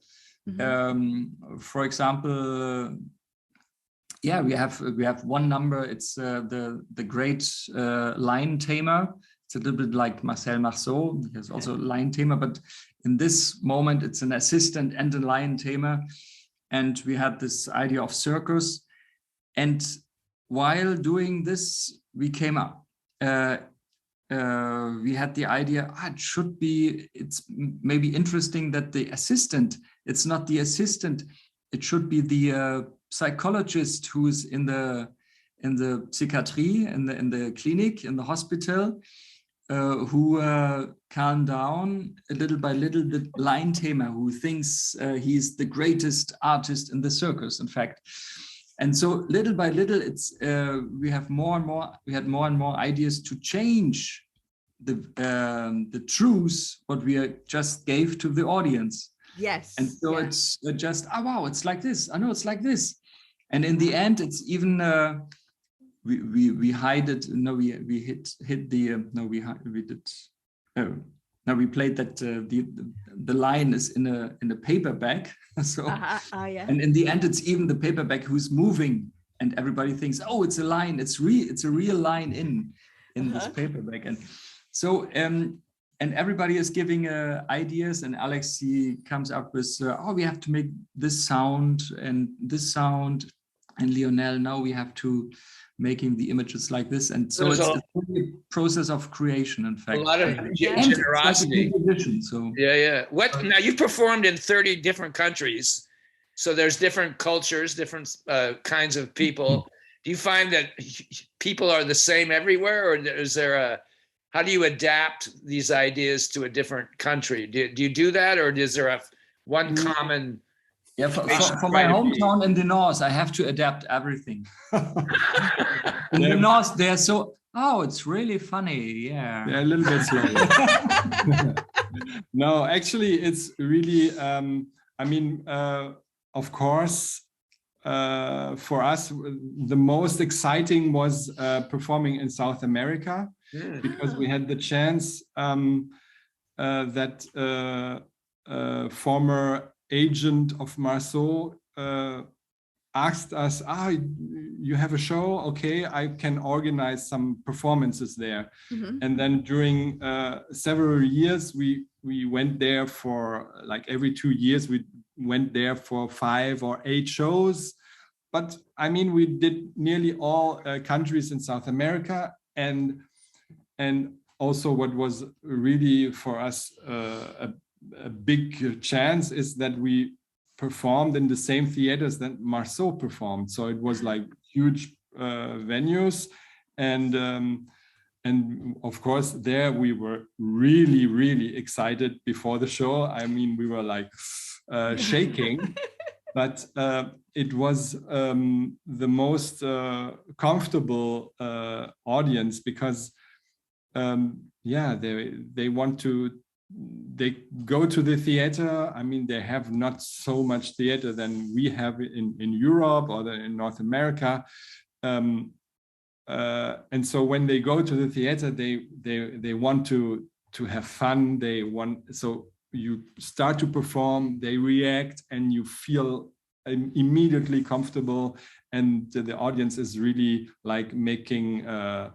For example, yeah, we have one number. It's the great line tamer. It's a little bit like Marcel. He has also a line tamer, but in this moment it's an assistant and a line tamer. And we had this idea of circus. And while doing this, we came up. We had the idea, it's maybe interesting that the assistant, it's not the assistant, it should be the psychologist who's in the psychiatry, in the clinic, in the hospital, who calm down a little by little, the line tamer who thinks he's the greatest artist in the circus, in fact. And so little by little, we had more and more ideas to change the truth what we just gave to the audience. Yes. And so it's just, oh wow, it's like this. I know it's like this. And in the end, it's even we hide it. No, we hit the no, we did. Oh, now we played that the line is in a paper bag. So yeah. And in the end, it's even the paper bag who's moving, and everybody thinks, oh, it's a line. It's a real line in this paper bag. And so and everybody is giving ideas, and Alex, he comes up with we have to make this sound and this sound, and Lionel, now we have to making the images like this. And so it's a process of creation, in fact. A lot of generosity. Yeah. Now you've performed in 30 different countries, so there's different cultures, different kinds of people. Do you find that people are the same everywhere, or is there how do you adapt these ideas to a different country? Do you do that, or is there one common? Yeah, for my hometown in the north, I have to adapt everything. In the north, they're so, it's really funny. Yeah. Yeah, a little bit slow. No, actually, it's really, of course, for us, the most exciting was performing in South America, because we had the chance that former agent of Marcel asked us, you have a show? Okay, I can organize some performances there. And then during several years, we went there for like every 2 years, we went there for 5 or 8 shows. But I mean, we did nearly all countries in South America. And also what was really for us a big chance is that we performed in the same theaters that Marcel performed. So it was like huge venues, and of course there we were really, really excited before the show. I mean, we were like shaking. but it was the most comfortable audience because yeah, they want to, they go to the theater. I mean, they have not so much theater than we have in Europe or in North America. And so when they go to the theater, they want to have fun. They want, so you start to perform, they react, and you feel immediately comfortable, and the audience is really like making a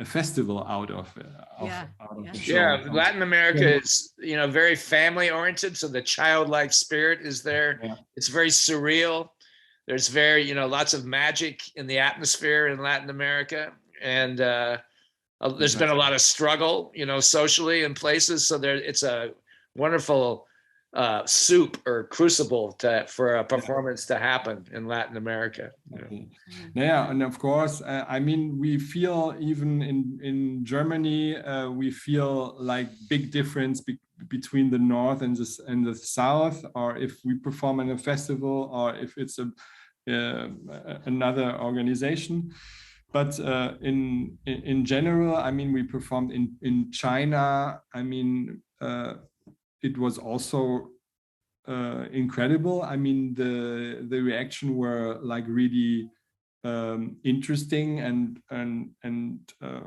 festival out of the show. Yeah, Latin America is, you know, very family oriented, so the childlike spirit is there. Yeah. It's very surreal. There's very, you know, lots of magic in the atmosphere in Latin America, and there's been a lot of struggle, you know, socially in places. So there, it's a wonderful soup or crucible for a performance to happen in Latin America. Okay. Yeah, and of course, I mean, we feel even in Germany, we feel like big difference between the north and the south, or if we perform in a festival, or if it's another organization. But in general, I mean, we performed in China. I mean, it was also incredible. I mean, the reaction were like really interesting and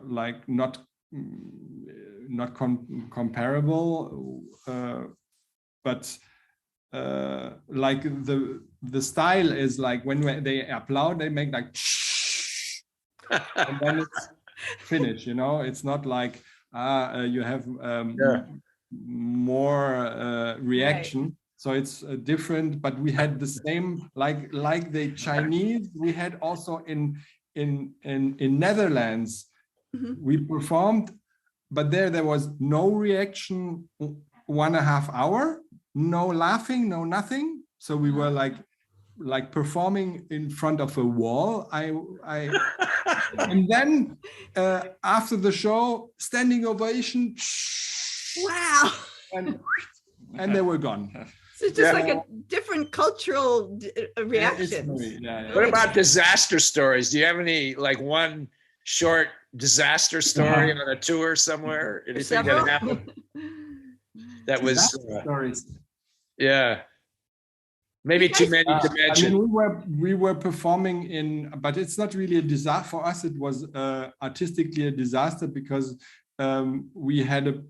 like not comparable, but like the style is like when they applaud, they make like and then it's finished, you know. It's not like you have more reaction. Right. So it's different, but we had the same, like the Chinese, we had also in Netherlands, we performed, but there was no reaction 1.5 hours, no laughing, no nothing. So we were like performing in front of a wall. And then after the show, standing ovation. Wow. And they were gone. So it's just like a different cultural reaction. What about disaster stories? Do you have any, like one short disaster story on a tour somewhere? Anything that happened? That was stories. Yeah. Maybe too many to mention. I mean, we were performing in, but it's not really a disaster for us. It was artistically a disaster because we had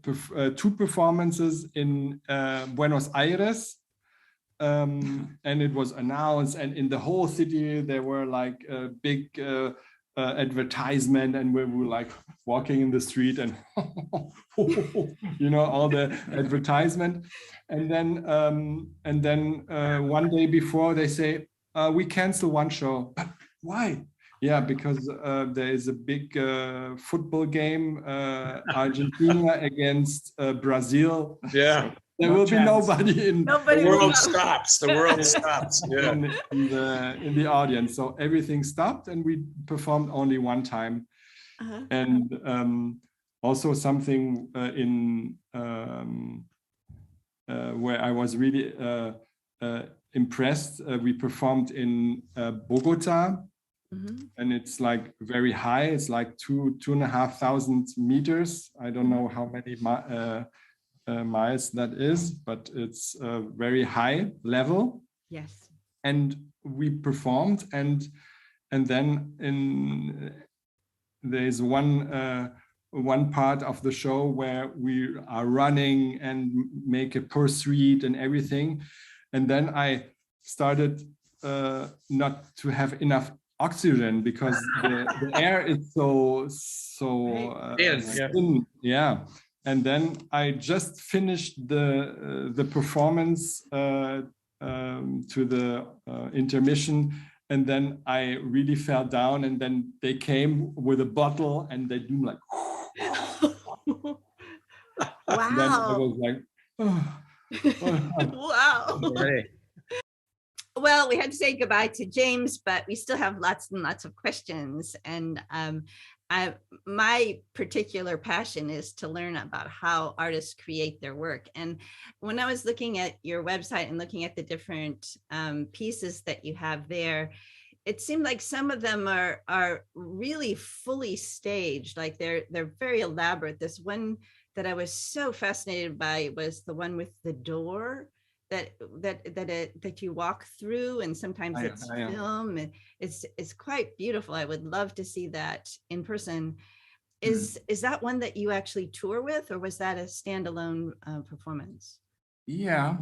two performances in Buenos Aires, and it was announced, and in the whole city there were like a big advertisement, and we were like walking in the street and you know, all the advertisement, and then one day before they say we cancel one show. But why? Yeah, because there is a big football game, Argentina against Brazil. Yeah. So there will be nobody in the world stops. The world stops. Yeah. In the audience. So everything stopped, and we performed only one time. And also something in where I was really impressed. We performed in Bogota. And it's like very high. It's like 2,500 meters. I don't know how many miles that is, but it's a very high level. Yes. And we performed, and then there's one part of the show where we are running and make a pursuit and everything, and then I started not to have enough oxygen because the air is so thin. Yeah. And then I just finished the performance to the intermission, and then I really fell down, and then they came with a bottle and they do like wow. And then I was like wow. Well, we had to say goodbye to James, but we still have lots and lots of questions. And my particular passion is to learn about how artists create their work. And when I was looking at your website and looking at the different pieces that you have there, it seemed like some of them are really fully staged, like they're very elaborate. This one that I was so fascinated by was the one with the door that you walk through, and sometimes it's film, and it's quite beautiful. I would love to see that in person. Is that one that you actually tour with, or was that a standalone performance? Yeah,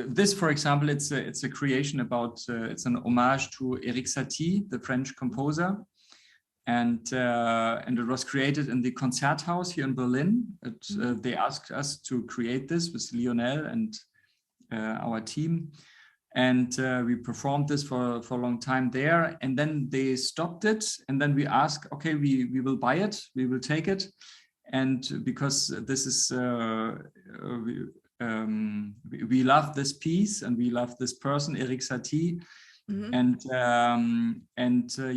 this, for example, it's a creation about it's an homage to Erik Satie, the French composer, and it was created in the Concerthaus here in Berlin. They asked us to create this with Lionel and our team, and we performed this for a long time there. And then they stopped it, and then we asked, okay, we will buy it, we will take it, and because this is we love this piece and we love this person, Erik Satie.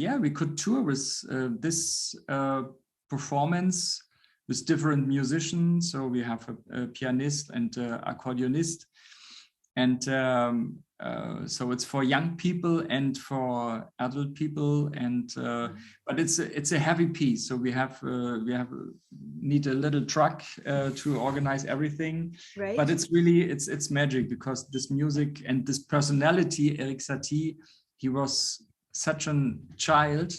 Yeah, we could tour with this performance with different musicians. So we have a pianist and accordionist, and so it's for young people and for adult people, and but it's a heavy piece. So we need a little truck to organize everything. Right. But it's really it's magic, because this music and this personality, Erik Satie, he was such a child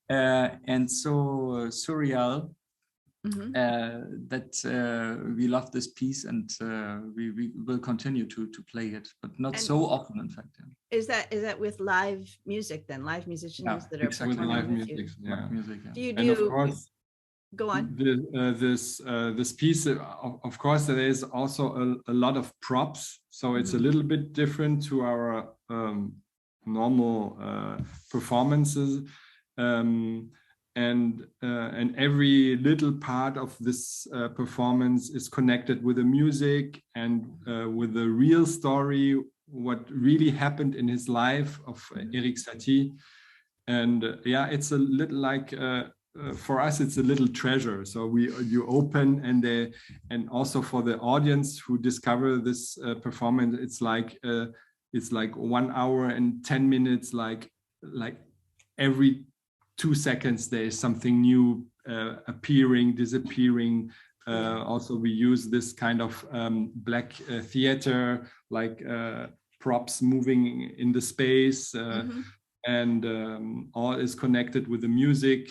and so surreal. That we love this piece, and we will continue to play it, but not so often, in fact. Is that with live music then? Live musicians that are exactly, performing live with music. you? Yeah. Music, Do you And of course, go on? This piece, of course, there is also a lot of props, so it's a little bit different to our normal performances. And every little part of this performance is connected with the music and with the real story, what really happened in his life of Erik Satie. And yeah, it's a little like for us, it's a little treasure. So you open, and also for the audience who discover this performance, it's like 1 hour and 10 minutes, like every 2 seconds there is something new appearing, disappearing. Also, we use this kind of black theater, like props moving in the space, and all is connected with the music.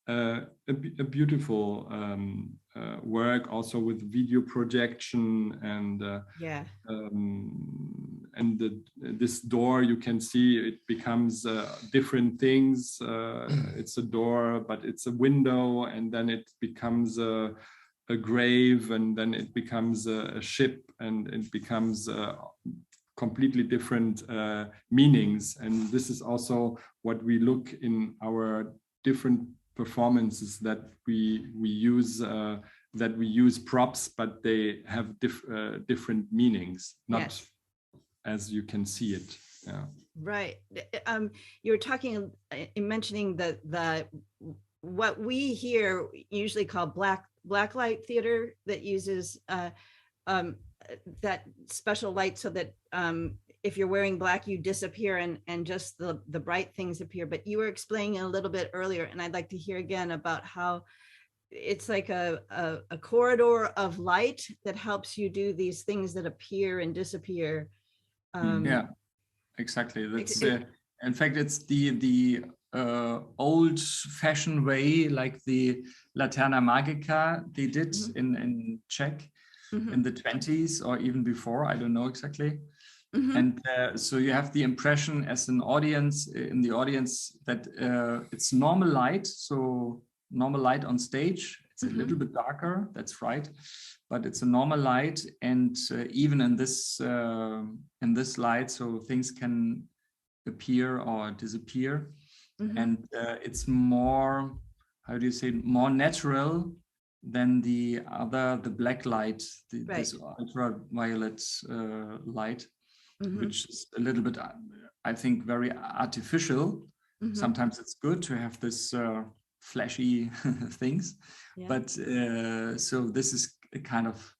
A beautiful work, also with video projection, and this door, you can see it becomes different things. It's a door, but it's a window, and then it becomes a grave, and then it becomes a ship, and it becomes completely different meanings. And this is also what we look in our different performances, that we use props, but they have different meanings, not as you can see it. Yeah. Right. You were talking, mentioning the what we here usually call black light theater, that uses that special light so that if you're wearing black, you disappear, and just the bright things appear. But you were explaining a little bit earlier, and I'd like to hear again about how it's like a corridor of light that helps you do these things that appear and disappear. Yeah, exactly. That's in fact, it's the old-fashioned way, like the Laterna Magica they did in Czech in the 20s or even before. I don't know exactly. And so you have the impression as an audience, in the audience, that it's normal light. So normal light on stage. It's a little bit darker. That's right, but it's a normal light. And even in this light, so things can appear or disappear. And it's more, how do you say, more natural than the black light, this ultraviolet light. Which is a little bit, I think, very artificial. Sometimes it's good to have this flashy things, Yeah. but so this is a kind of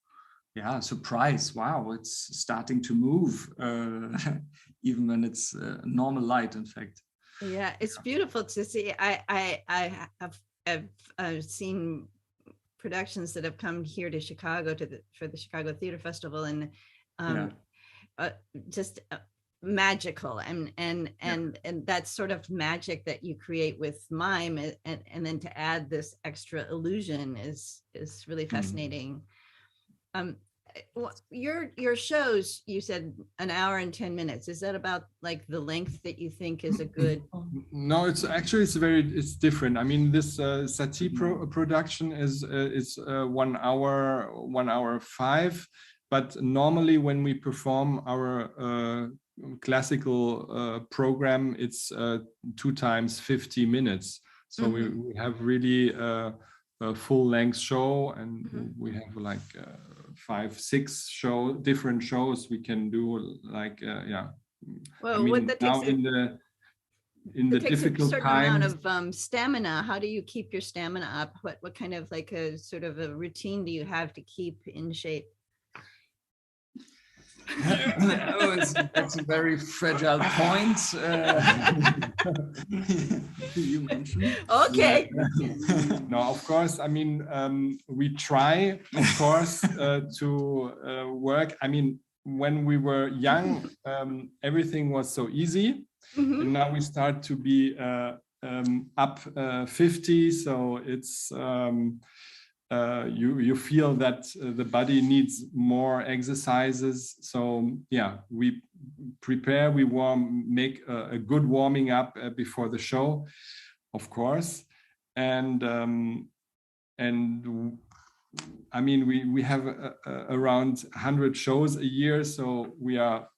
surprise. Wow, it's starting to move, even when it's normal light, in fact. Yeah, it's beautiful to see. I have seen productions that have come here to Chicago for the Chicago Theater Festival, and just magical, and that sort of magic that you create with mime, and then to add this extra illusion is really fascinating. Your shows, you said an hour and 10 minutes. Is that about like the length that you think is a good? No, it's actually it's different. I mean, this Satie production is 1 hour, 1:05. But normally when we perform our classical program, it's 2 times 50 minutes. So we have really a full-length show, and we have like 5, 6 different shows we can do. Like Well, I mean, what that now takes in the difficult a certain times, amount of stamina. How do you keep your stamina up? What kind of like a sort of a routine do you have to keep in shape? That's a very fragile point you mentioned. Okay. No, of course. I mean, we try, of course, to work. I mean, when we were young, everything was so easy, and now we start to be up 50. So it's you feel that the body needs more exercises. So yeah, we prepare, we make a good warming up before the show, of course, and I mean, we have around 100 shows a year, so we are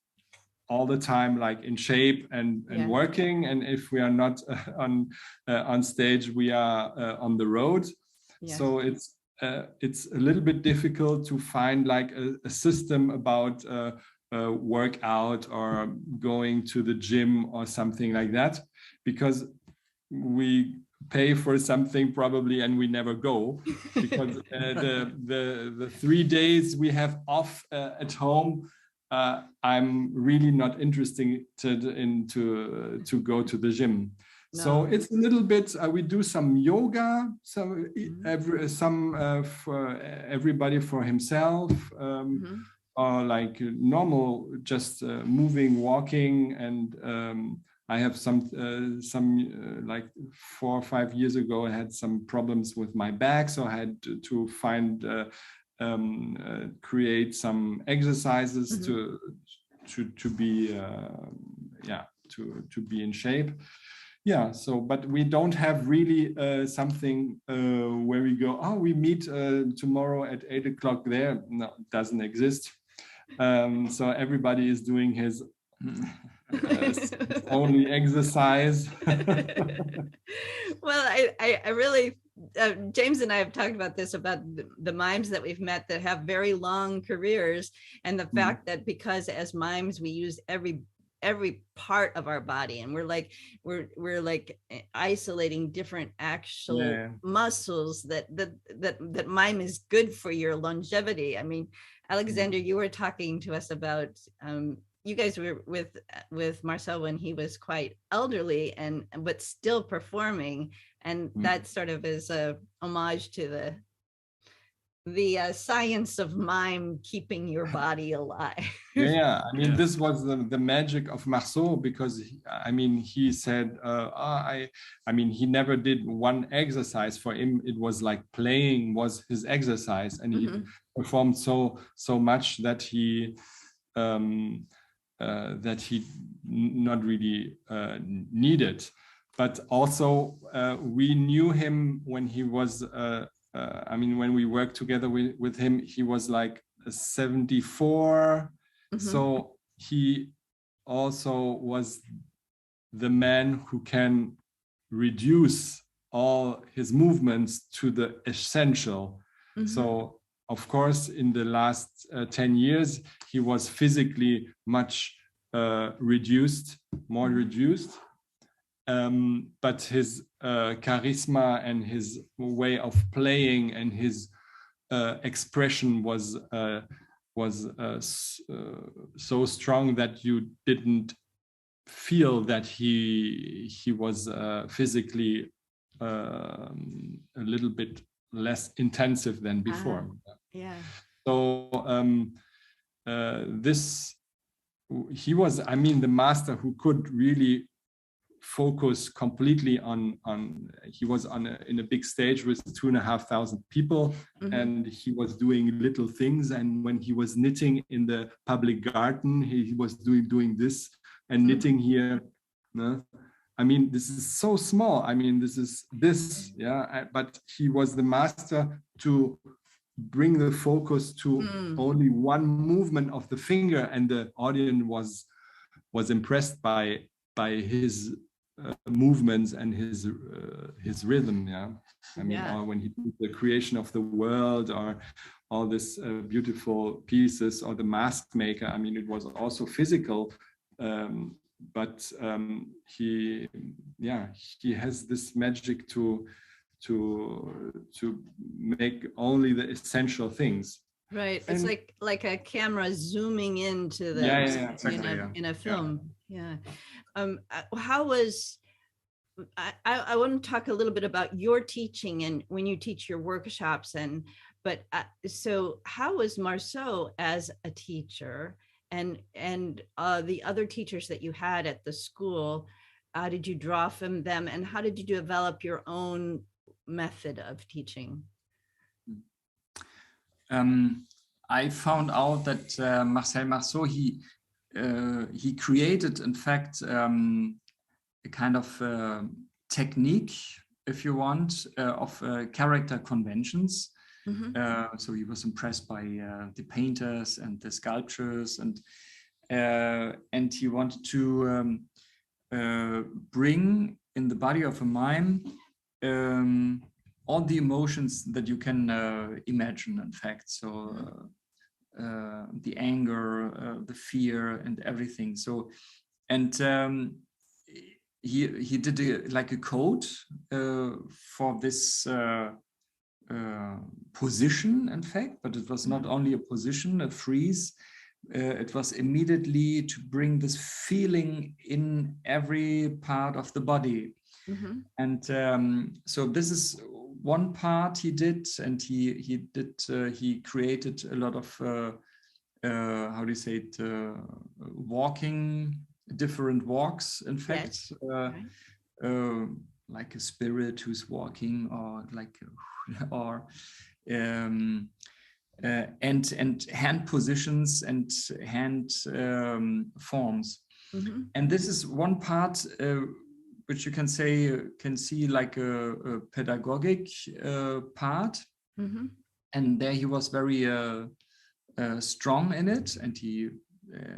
all the time like in shape and working, and if we are not on stage, we are on the road. So it's a little bit difficult to find like a system about workout or going to the gym or something like that, because we pay for something probably and we never go, because the 3 days we have off at home, I'm really not interested in to go to the gym. No. So it's a little bit, we do some yoga, so for everybody for himself, or like normal, just moving, walking, and I have some like 4 or 5 years ago, I had some problems with my back, so I had to find create some exercises to be to be in shape. Yeah, so but we don't have really something where we go, oh, we meet tomorrow at 8 o'clock there. No, it doesn't exist. So everybody is doing his only exercise. Well, I really, James and I have talked about this, about the mimes that we've met that have very long careers, and the fact that because as mimes we use every part of our body, and we're like isolating different actual muscles that mime is good for your longevity. I mean, Alexander, you were talking to us about you guys were with Marcel when he was quite elderly but still performing, and that sort of is a homage to the science of mime keeping your body alive. Yeah, I mean, this was the magic of Marcel, because I mean, he said, I mean, he never did one exercise. For him, it was like playing was his exercise, and he performed so much that he not really needed. But also, we knew him when he was. I mean, when we worked together with him, he was like 74. So he also was the man who can reduce all his movements to the essential. So, of course, in the last 10 years, he was physically much more reduced. but his charisma and his way of playing and his expression was so strong that you didn't feel that he was physically a little bit less intensive than before. Yeah. So he was, I mean, the master who could really focus completely on he was in a big stage with 2,500 people, and he was doing little things, and when he was knitting in the public garden, he was doing this and knitting here. No? I mean, this is so small. I mean, but he was the master to bring the focus to only one movement of the finger, and the audience was impressed by his movements and his rhythm. Yeah, I mean, or when he did the creation of the world, or all this beautiful pieces, or the mask maker. I mean, it was also physical, but he has this magic to make only the essential things. Right. It's like a camera zooming into the exactly, in a film. Yeah. How was I want to talk a little bit about your teaching and when you teach your workshops, so how was Marcel as a teacher, and the other teachers that you had at the school? How did you draw from them, and how did you develop your own method of teaching? I found out that Marcel Marceau, he created, in fact, a kind of technique, if you want, of character conventions. So he was impressed by the painters and the sculptures, and he wanted to bring in the body of a mime all the emotions that you can imagine, in fact. So the anger, the fear, and everything. So, and he did like a code for this position, in fact, but it was not only a position, a freeze. It was immediately to bring this feeling in every part of the body. And so this is one part he did, and he created a lot of how do you say it, walking, different walks, in fact. Like a spirit who's walking, or like and hand positions and hand forms. And this is one part which you can see like a pedagogic part. And there he was very strong in it. And he,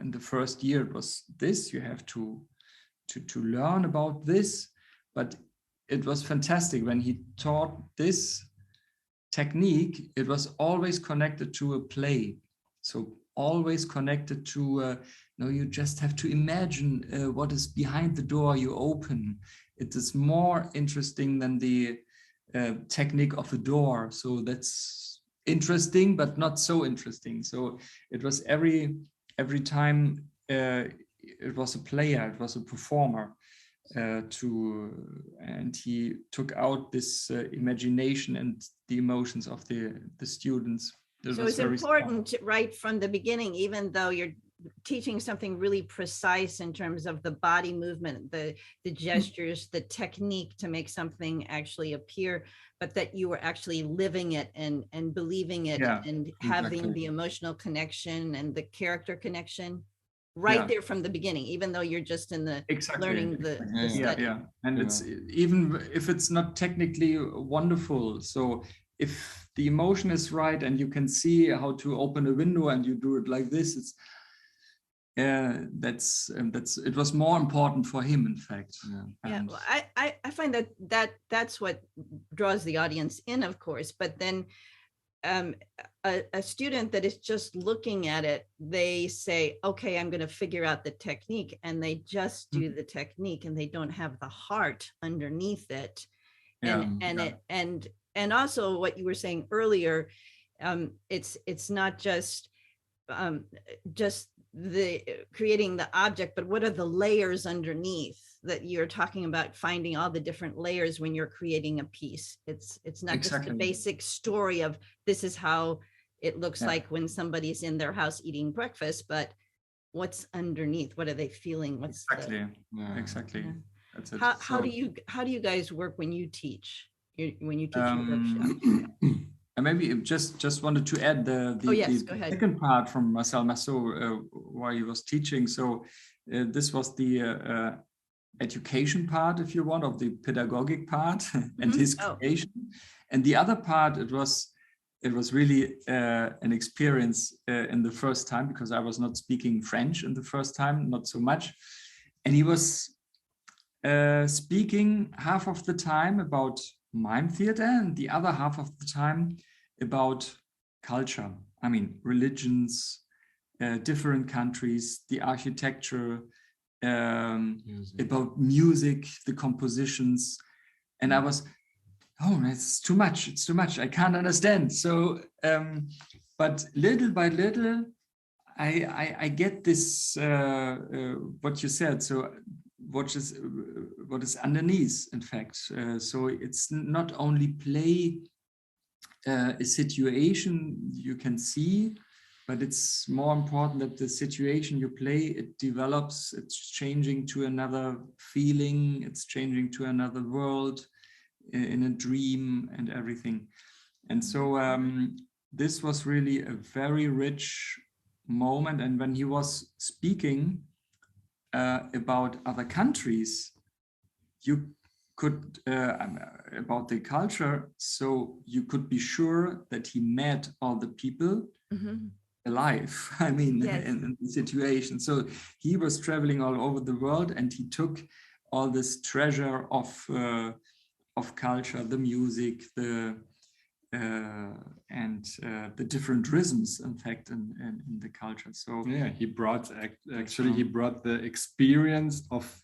in the first year, it was this, you have to learn about this. But it was fantastic when he taught this technique. It was always connected to a play. So always connected to you just have to imagine what is behind the door you open. It is more interesting than the technique of a door. So that's interesting, but not so interesting. So it was every time it was a player, it was a performer, and he took out this imagination and the emotions of the students. So it's important right from the beginning, even though you're teaching something really precise in terms of the body movement, the gestures, the technique to make something actually appear, but that you were actually living it and believing it, and having the emotional connection and the character connection right there from the beginning, even though you're just in the learning the study. And it's even if it's not technically wonderful. So if the emotion is right and you can see how to open a window and you do it like this, it's it was more important for him, in fact. Well, I find that's what draws the audience in, of course, but then a student that is just looking at it, they say, okay, I'm going to figure out the technique, and they just do the technique and they don't have the heart underneath it. And also what you were saying earlier, it's not just the creating the object, but what are the layers underneath that you're talking about, finding all the different layers when you're creating a piece. It's not just the basic story of this is how it looks like when somebody's in their house eating breakfast, but what's underneath, what are they feeling, what's exactly. That's it. How do you guys work when you teach your workshops? And maybe just wanted to add the second part from Marcel Massot while he was teaching. So this was the education part, if you want, of the pedagogic part and his creation. And the other part, it was really an experience in the first time, because I was not speaking French in the first time, not so much. And he was speaking half of the time about mime theater and the other half of the time about culture. I mean, religions, different countries, the architecture, about music, the compositions. And I was, it's too much. It's too much. I can't understand. So, but little by little, I get this, what you said. So what is underneath, in fact. So it's not only play a situation you can see, but it's more important that the situation you play, it develops, it's changing to another feeling, it's changing to another world, in a dream and everything. And so this was really a very rich moment. And when he was speaking about other countries, you could, about the culture, so you could be sure that he met all the people alive, I mean, in the situation. So he was traveling all over the world, and he took all this treasure of culture, the music, the different rhythms, in fact, in the culture. So he brought he brought the experience of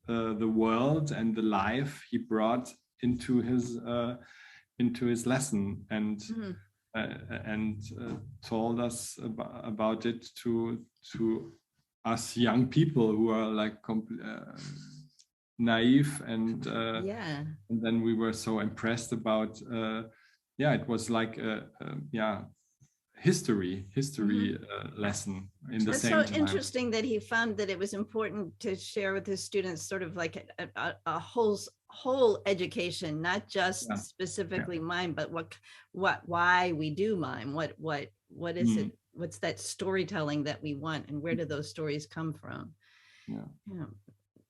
the world and the life he brought into his lesson, and told us about it to us young people who are like naive, and then we were so impressed about it was like a history lesson in the same time. It's so interesting that he found that it was important to share with his students sort of like a whole education, not just specifically mime, but why we do mime, what is it, what's that storytelling that we want, and where do those stories come from?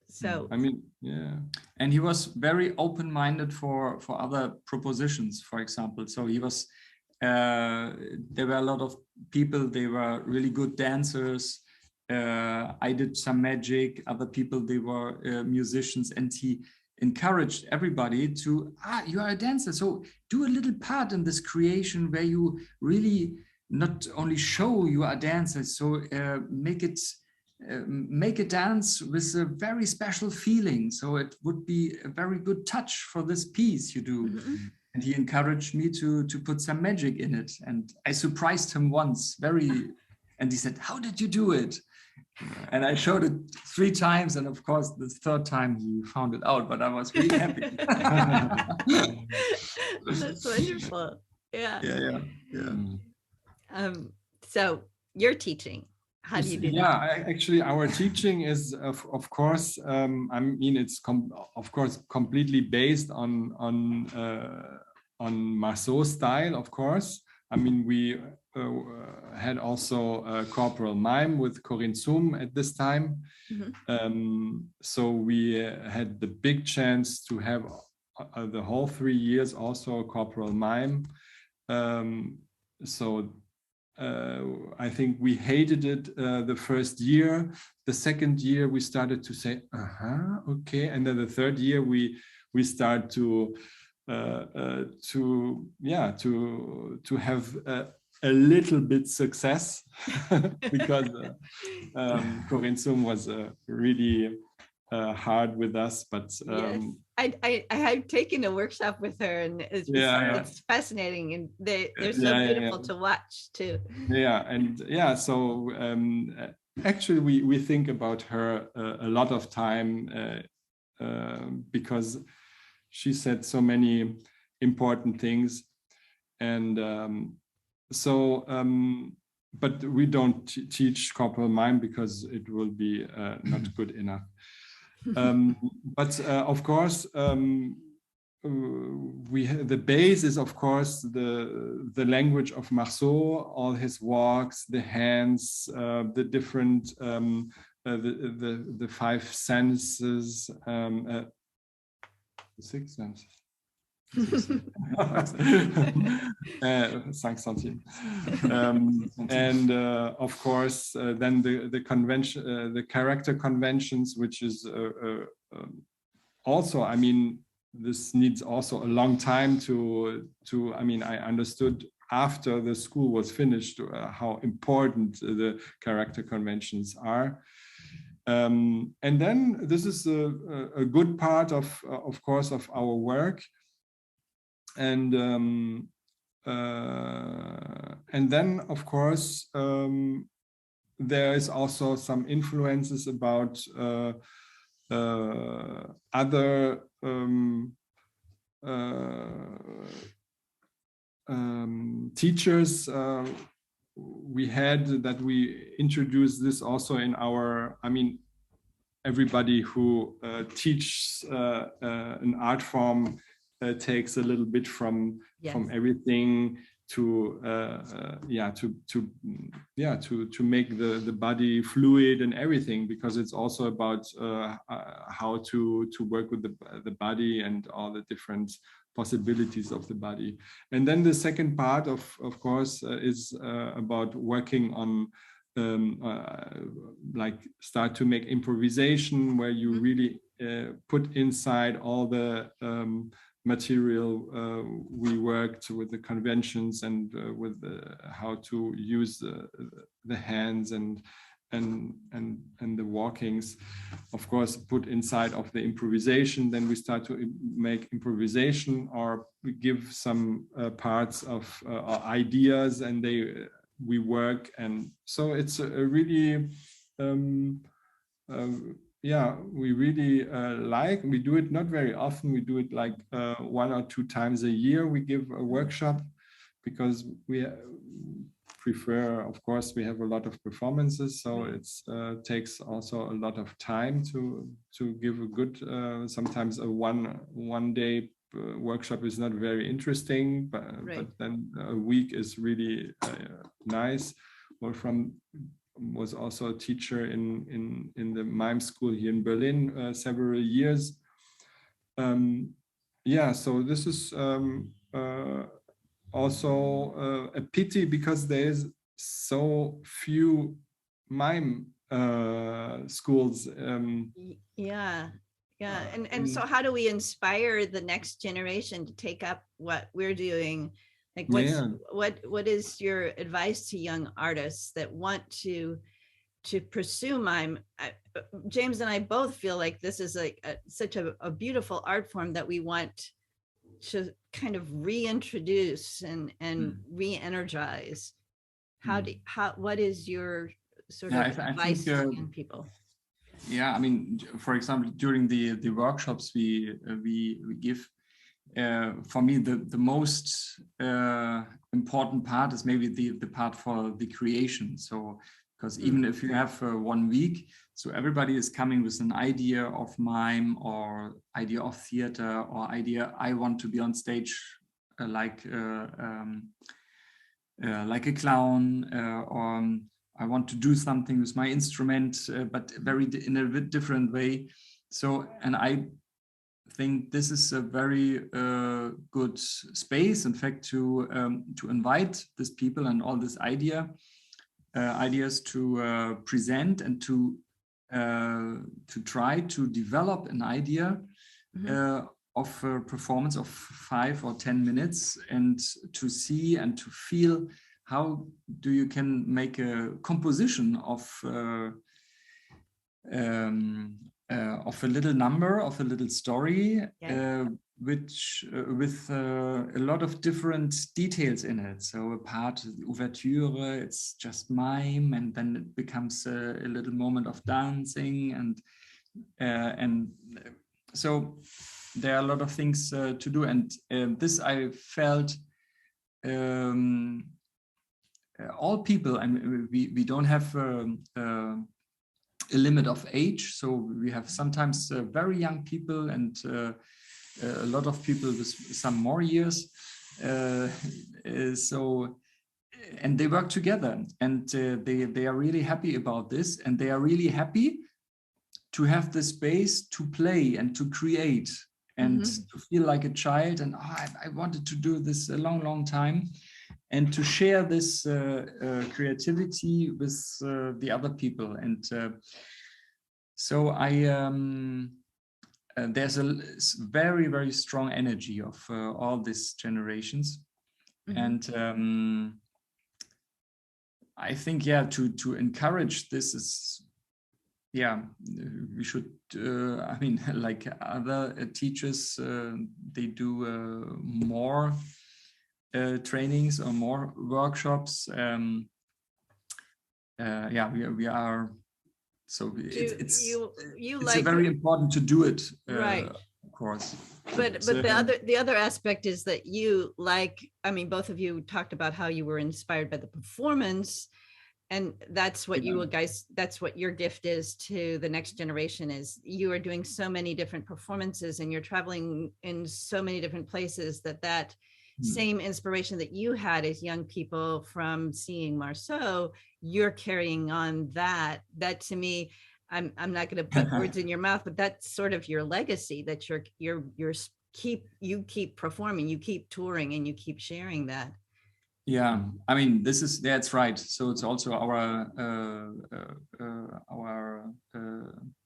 So I mean, and he was very open-minded for other propositions, for example. So he was there were a lot of people, they were really good dancers. I did some magic, other people, they were musicians, and he encouraged everybody to, you are a dancer, so do a little part in this creation where you really not only show you are a dancer, so make a dance with a very special feeling, so it would be a very good touch for this piece you do. And he encouraged me to put some magic in it. And I surprised him once, and he said, how did you do it? And I showed it 3 times. And of course, the 3rd time he found it out, but I was really happy. That's wonderful. Yeah. So you're teaching. How do you do that? Actually, our teaching is, of course, I mean, it's of course completely based on Marceau's style, of course. I mean, we had also corporal mime with Corinne Zoom at this time. So we had the big chance to have the whole 3 years also corporal mime. I think we hated it the first year. The second year we started to say, okay. And then the third year we start to to have a little bit success because Corinthum was really hard with us, but yes. I have taken a workshop with her, and it's fascinating, and they're so beautiful to watch too. So actually we think about her a lot of time because she said so many important things, and but we don't teach corporal mime because it will be not good enough. But of course, the base is of course the language of Marceau, all his walks, the hands, the different the five senses, the six senses. 5 centimes. And of course, then the convention, the character conventions, which is also, I mean, this needs also a long time to I mean, I understood after the school was finished how important the character conventions are. And then this is a good part of course, of our work. And then, of course, there is also some influences about other teachers we had, that we introduced this also in our, I mean, everybody who teaches an art form takes a little bit from everything to make the body fluid and everything, because it's also about how to work with the body and all the different possibilities of the body. And then the second part of course is about working on like start to make improvisation, where you really put inside all the material. We worked with the conventions and with how to use the hands and the walkings, of course, put inside of the improvisation. Then we start to make improvisation, or we give some parts of ideas, and we work. And so it's a really we really we do it not very often. We do it like 1 or 2 times a year. We give a workshop because we prefer, of course, we have a lot of performances, so it's takes also a lot of time to give a good sometimes a one day workshop is not very interesting, but then a week is really nice. Wolfram was also a teacher in the mime school here in Berlin several years. So this is also a pity, because there's so few mime schools. And so how do we inspire the next generation to take up what we're doing? Like what is your advice to young artists that want to pursue mime? James and I both feel like this is like such a beautiful art form that we want to kind of reintroduce and re-energize. What is your sort of advice to young people? Yeah, I mean, for example, during the workshops we give, for me the most important part is maybe the part for the creation. So because even if you have 1 week, so everybody is coming with an idea of mime or idea of theater or idea, I want to be on stage like a clown, or I want to do something with my instrument, but in a bit different way. So, and I think this is a very good space, in fact, to invite these people and all these ideas to present and to try to develop an idea of a performance of 5 or 10 minutes, and to see and to feel how do you can make a composition of a little number, of a little story, which with a lot of different details in it. So a part ouverture, it's just mime, and then it becomes a little moment of dancing, and so there are a lot of things to do, and this I felt. All people, and we don't have a limit of age, so we have sometimes very young people and a lot of people with some more years. So, and they work together, and they are really happy about this, and they are really happy to have the space to play and to create and to feel like a child. And I wanted to do this a long time, and to share this creativity with the other people. And so there's a very strong energy of all these generations. And I think, to encourage this is, we should, I mean, like other teachers, they do more trainings or more workshops. We are, so it's very important to do it, right, of course. But the other aspect is that you, like, I mean, both of you talked about how you were inspired by the performance, and that's what you guys, that's what your gift is to the next generation, is you are doing so many different performances and you're traveling in so many different places, that same inspiration that you had as young people from seeing Marcel, you're carrying on that to me, I'm not going to put words in your mouth, but that's sort of your legacy, that you keep performing, you keep touring, and you keep sharing that. Yeah, I mean, that's right. So it's also our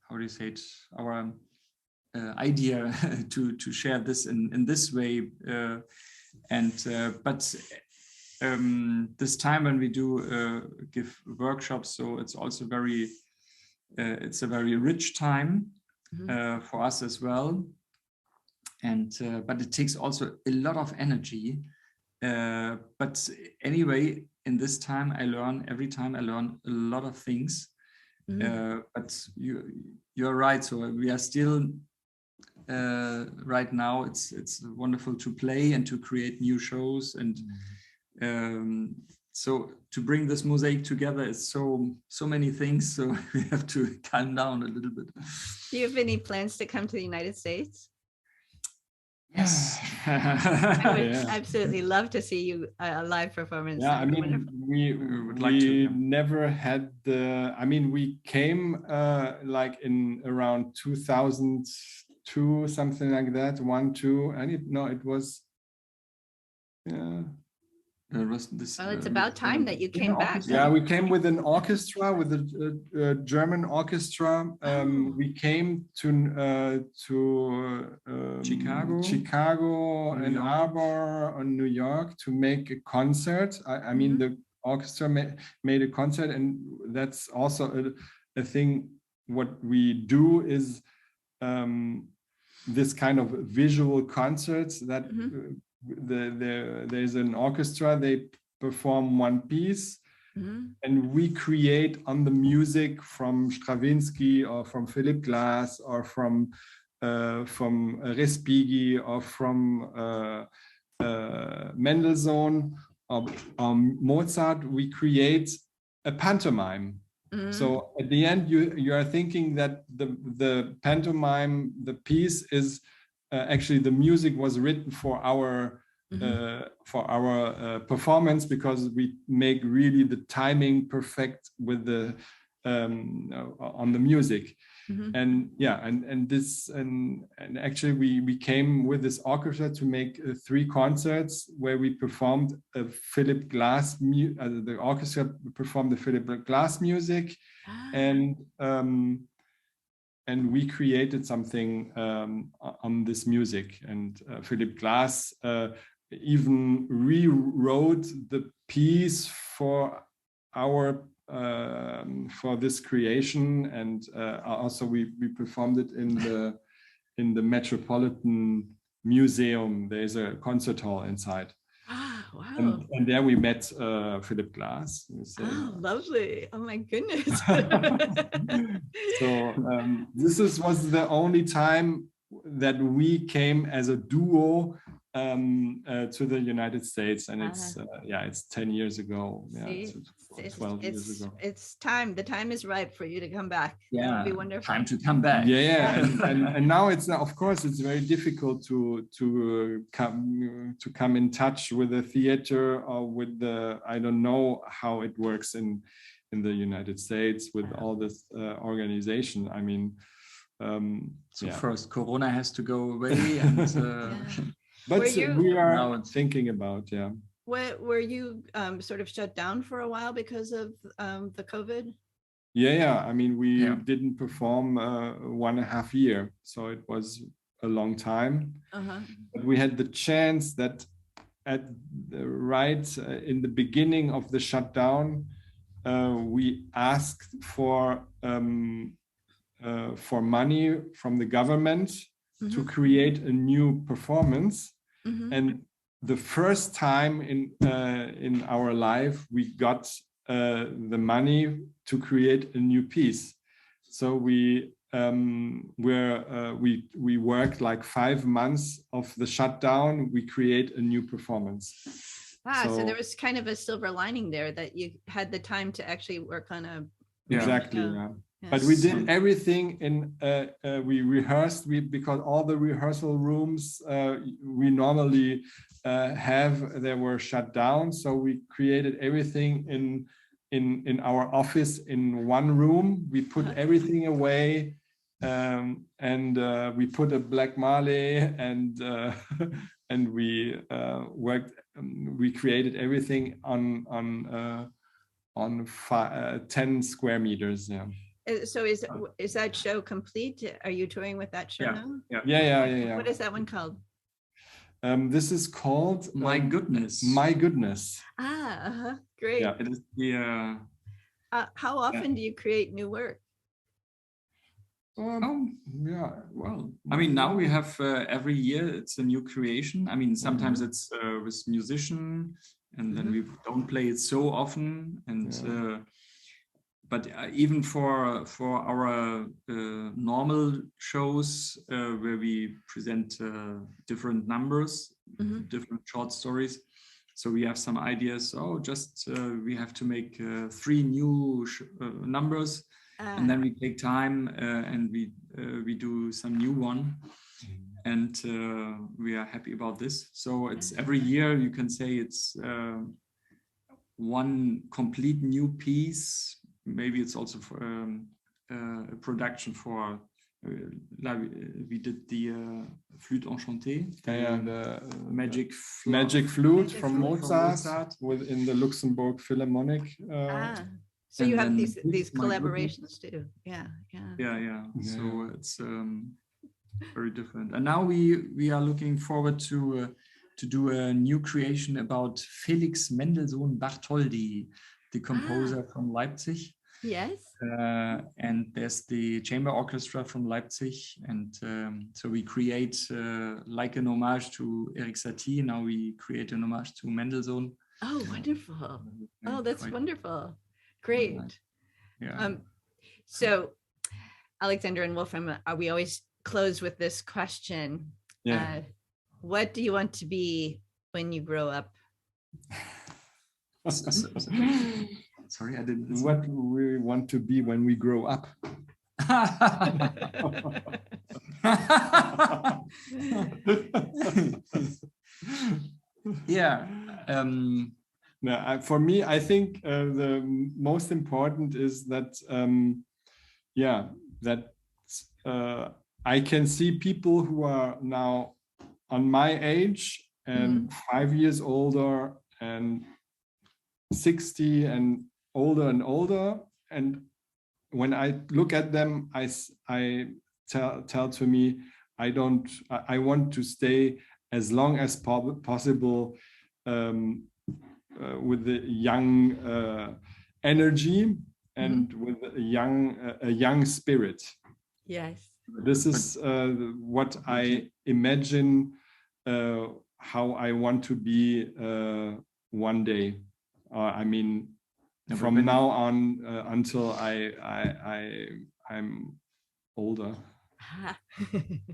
how do you say it? Our idea to share this in this way. But this time when we do give workshops, so it's also it's a very rich time for us as well. And but it takes also a lot of energy. But anyway, in this time every time I learn a lot of things. But you're right. So we are still right now. It's wonderful to play and to create new shows, and so to bring this mosaic together is so many things. So we have to calm down a little bit. Do you have any plans to come to the United States? Yes. I would absolutely love to see you a live performance. Yeah, I mean, we would like to. Never had the. I mean, we came like in around 2002, something like that. 1, 2, and it was. Yeah. Well, it's about time that you came back. Yeah, we came with an orchestra, with a German orchestra. We came to Chicago, Ann Arbor, and New York to make a concert. I mean, the orchestra made a concert, and that's also a thing. What we do is this kind of visual concerts that. There's an orchestra, they perform one piece, and we create on the music from Stravinsky or from Philip Glass or from Respighi or from Mendelssohn or Mozart. We create a pantomime. So at the end, you are thinking that the pantomime, the piece is actually the music was written for our performance, because we make really the timing perfect with the on the music. And actually we came with this orchestra to make 3 concerts where we performed Philip Glass the orchestra performed the Philip Glass music, and we created something on this music. And Philip Glass even rewrote the piece for our for this creation, and also we performed it in the Metropolitan Museum. There's a concert hall inside. Ah, wow. And there we met Philip Glass. Oh, lovely. Oh my goodness. So this was the only time that we came as a duo to the United States, and it's 10 years ago. Yeah, it's 12 years ago. It's time. The time is ripe for you to come back. Yeah, that would be wonderful. Time to come back. Yeah, and now it's, of course, it's very difficult to come in touch with the theater or with the, I don't know how it works in the United States with all this organization. I mean, first Corona has to go away, and but we are now thinking about Were you sort of shut down for a while because of the COVID? Yeah. I mean, we didn't perform 1.5 years, so it was a long time. But we had the chance that right in the beginning of the shutdown, we asked for money from the government to create a new performance, and the first time in our life we got the money to create a new piece. So we worked like 5 months of the shutdown. We create a new performance. So there was kind of a silver lining there, that you had the time to actually work on a exactly. But we did everything we rehearsed, because all the rehearsal rooms we normally they were shut down. So we created everything in our office in one room. We put everything away, and we put a black marley, and we worked. We created everything on 10 square meters. So is that show complete? Are you touring with that show now? Yeah. What is that one called? This is called My Goodness. My Goodness. Great. Yeah, it is the. How often do you create new work? Well, I mean, now we have every year it's a new creation. I mean, sometimes it's with musician, and then we don't play it so often, and but even for our normal shows where we present different numbers, different short stories, so we have some ideas. We have to make 3 new numbers, and then we take time and we do some new one, and we are happy about this. So it's every year, you can say it's one complete new piece. Maybe it's also for a production for we did the Flûte Enchantée, the magic flute from Mozart within the Luxembourg Philharmonic. So you have these collaborations too. Yeah. So it's very different. And now we are looking forward to do a new creation about Felix Mendelssohn Bartholdy, the composer from Leipzig. Yes. And there's the chamber orchestra from Leipzig, and so we create like an homage to Erik Satie. Now we create an homage to Mendelssohn. Oh, wonderful! Oh, that's wonderful. Great. Yeah. So, Alexander and Wolfram, we always close with this question. Yeah. What do you want to be when you grow up? Sorry, I didn't. What we want to be when we grow up. Yeah. No, for me, I think the most important is that, I can see people who are now on my age and 5 years older and 60 and older, and when I look at them, I tell to me, I want to stay as long as possible with the young energy and with a young spirit. Yes. This is what I imagine how I want to be one day. I mean, from now on until I'm older.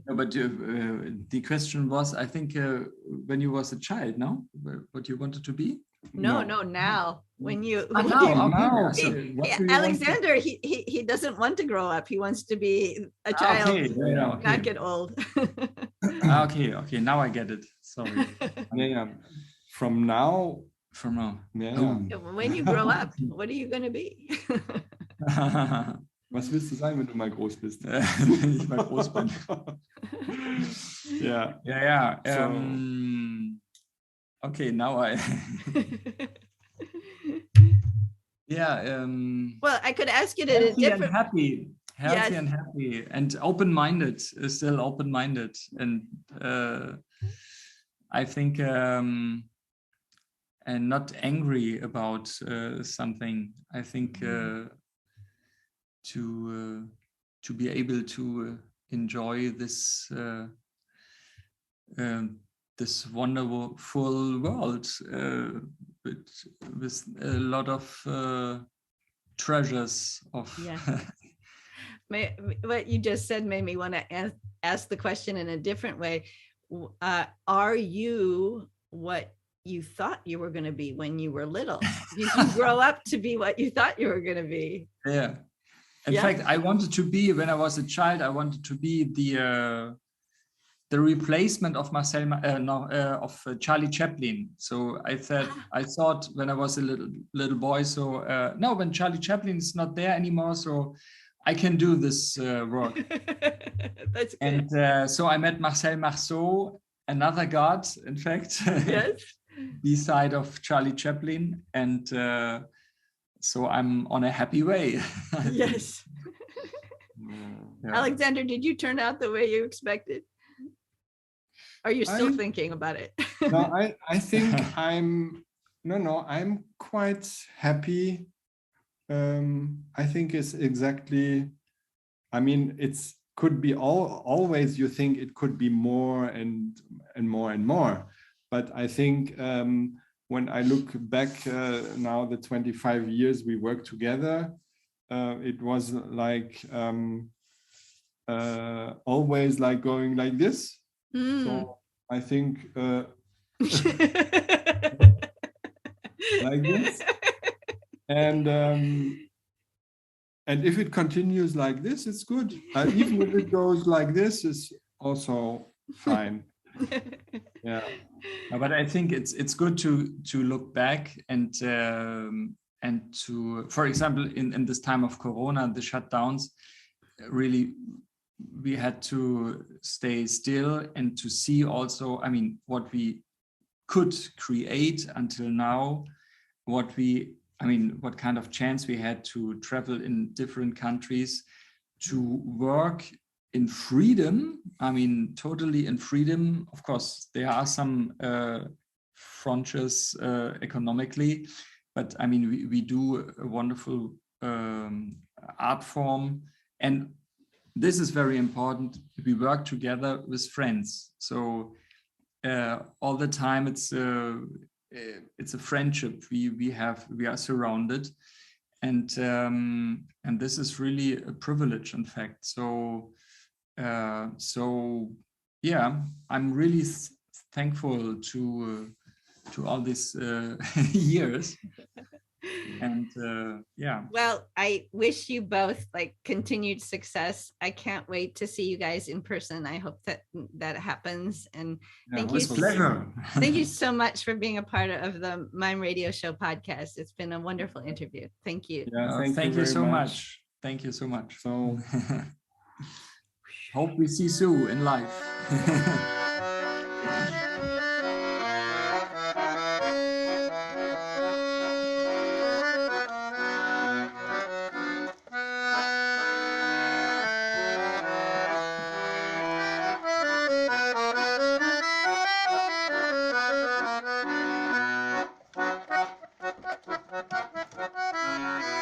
No, but the question was, I think, when you was a child, no? What you wanted to be? No, now when you now. So Alexander, he doesn't want to grow up. He wants to be a child, Okay. not get old. Okay. Now I get it. Sorry. Yeah. From now. Yeah. When you grow up, what are you going to be? Was willst du sein, wenn du mal groß bist? Wenn ich mal groß bin. Yeah. Okay, now I. Well, I could ask it in a different. Healthy and happy, and open-minded. Still open-minded, and I think, and not angry about something. I think to be able to enjoy this this wonderful world with a lot of treasures of. What you just said made me want to ask the question in a different way. Are you what you thought you were going to be when you were little? Did you grow up to be what you thought you were going to be? Yeah. In fact, I wanted to be, when I was a child, I wanted to be the replacement of Marcel, of Charlie Chaplin. So I thought when I was a little boy, so no, when Charlie Chaplin is not there anymore, so I can do this work. That's good. And so I met Marcel, another god, in fact, yes, beside of Charlie Chaplin, and so I'm on a happy way. Yes. Yeah. Alexander, did you turn out the way you expected? Are you still thinking about it? No, I think I'm quite happy. I think it's exactly, I mean, it's could be always you think it could be more and more and more. But I think when I look back now, the 25 years we worked together, it was like always like going like this. So I think like this, and if it continues like this, it's good. Even if it goes like this, it's also fine. Yeah. But I think it's good to look back and to, for example, in this time of Corona, the shutdowns, really we had to stay still and to see also, I mean, what we could create until now, what kind of chance we had to travel in different countries, to work in freedom. I mean, totally in freedom. Of course, there are some frontiers economically, but I mean, we do a wonderful art form, and this is very important. We work together with friends, so all the time it's a friendship. We are surrounded, and this is really a privilege, in fact. So yeah, I'm really thankful to all these years. And yeah. Well, I wish you both like continued success. I can't wait to see you guys in person. I hope that happens. And thank you. Thank you so much for being a part of the Mime Radio Show podcast. It's been a wonderful interview. Thank you. Yeah, thank you so much. Thank you so much. So hope we see you in life. Thank you.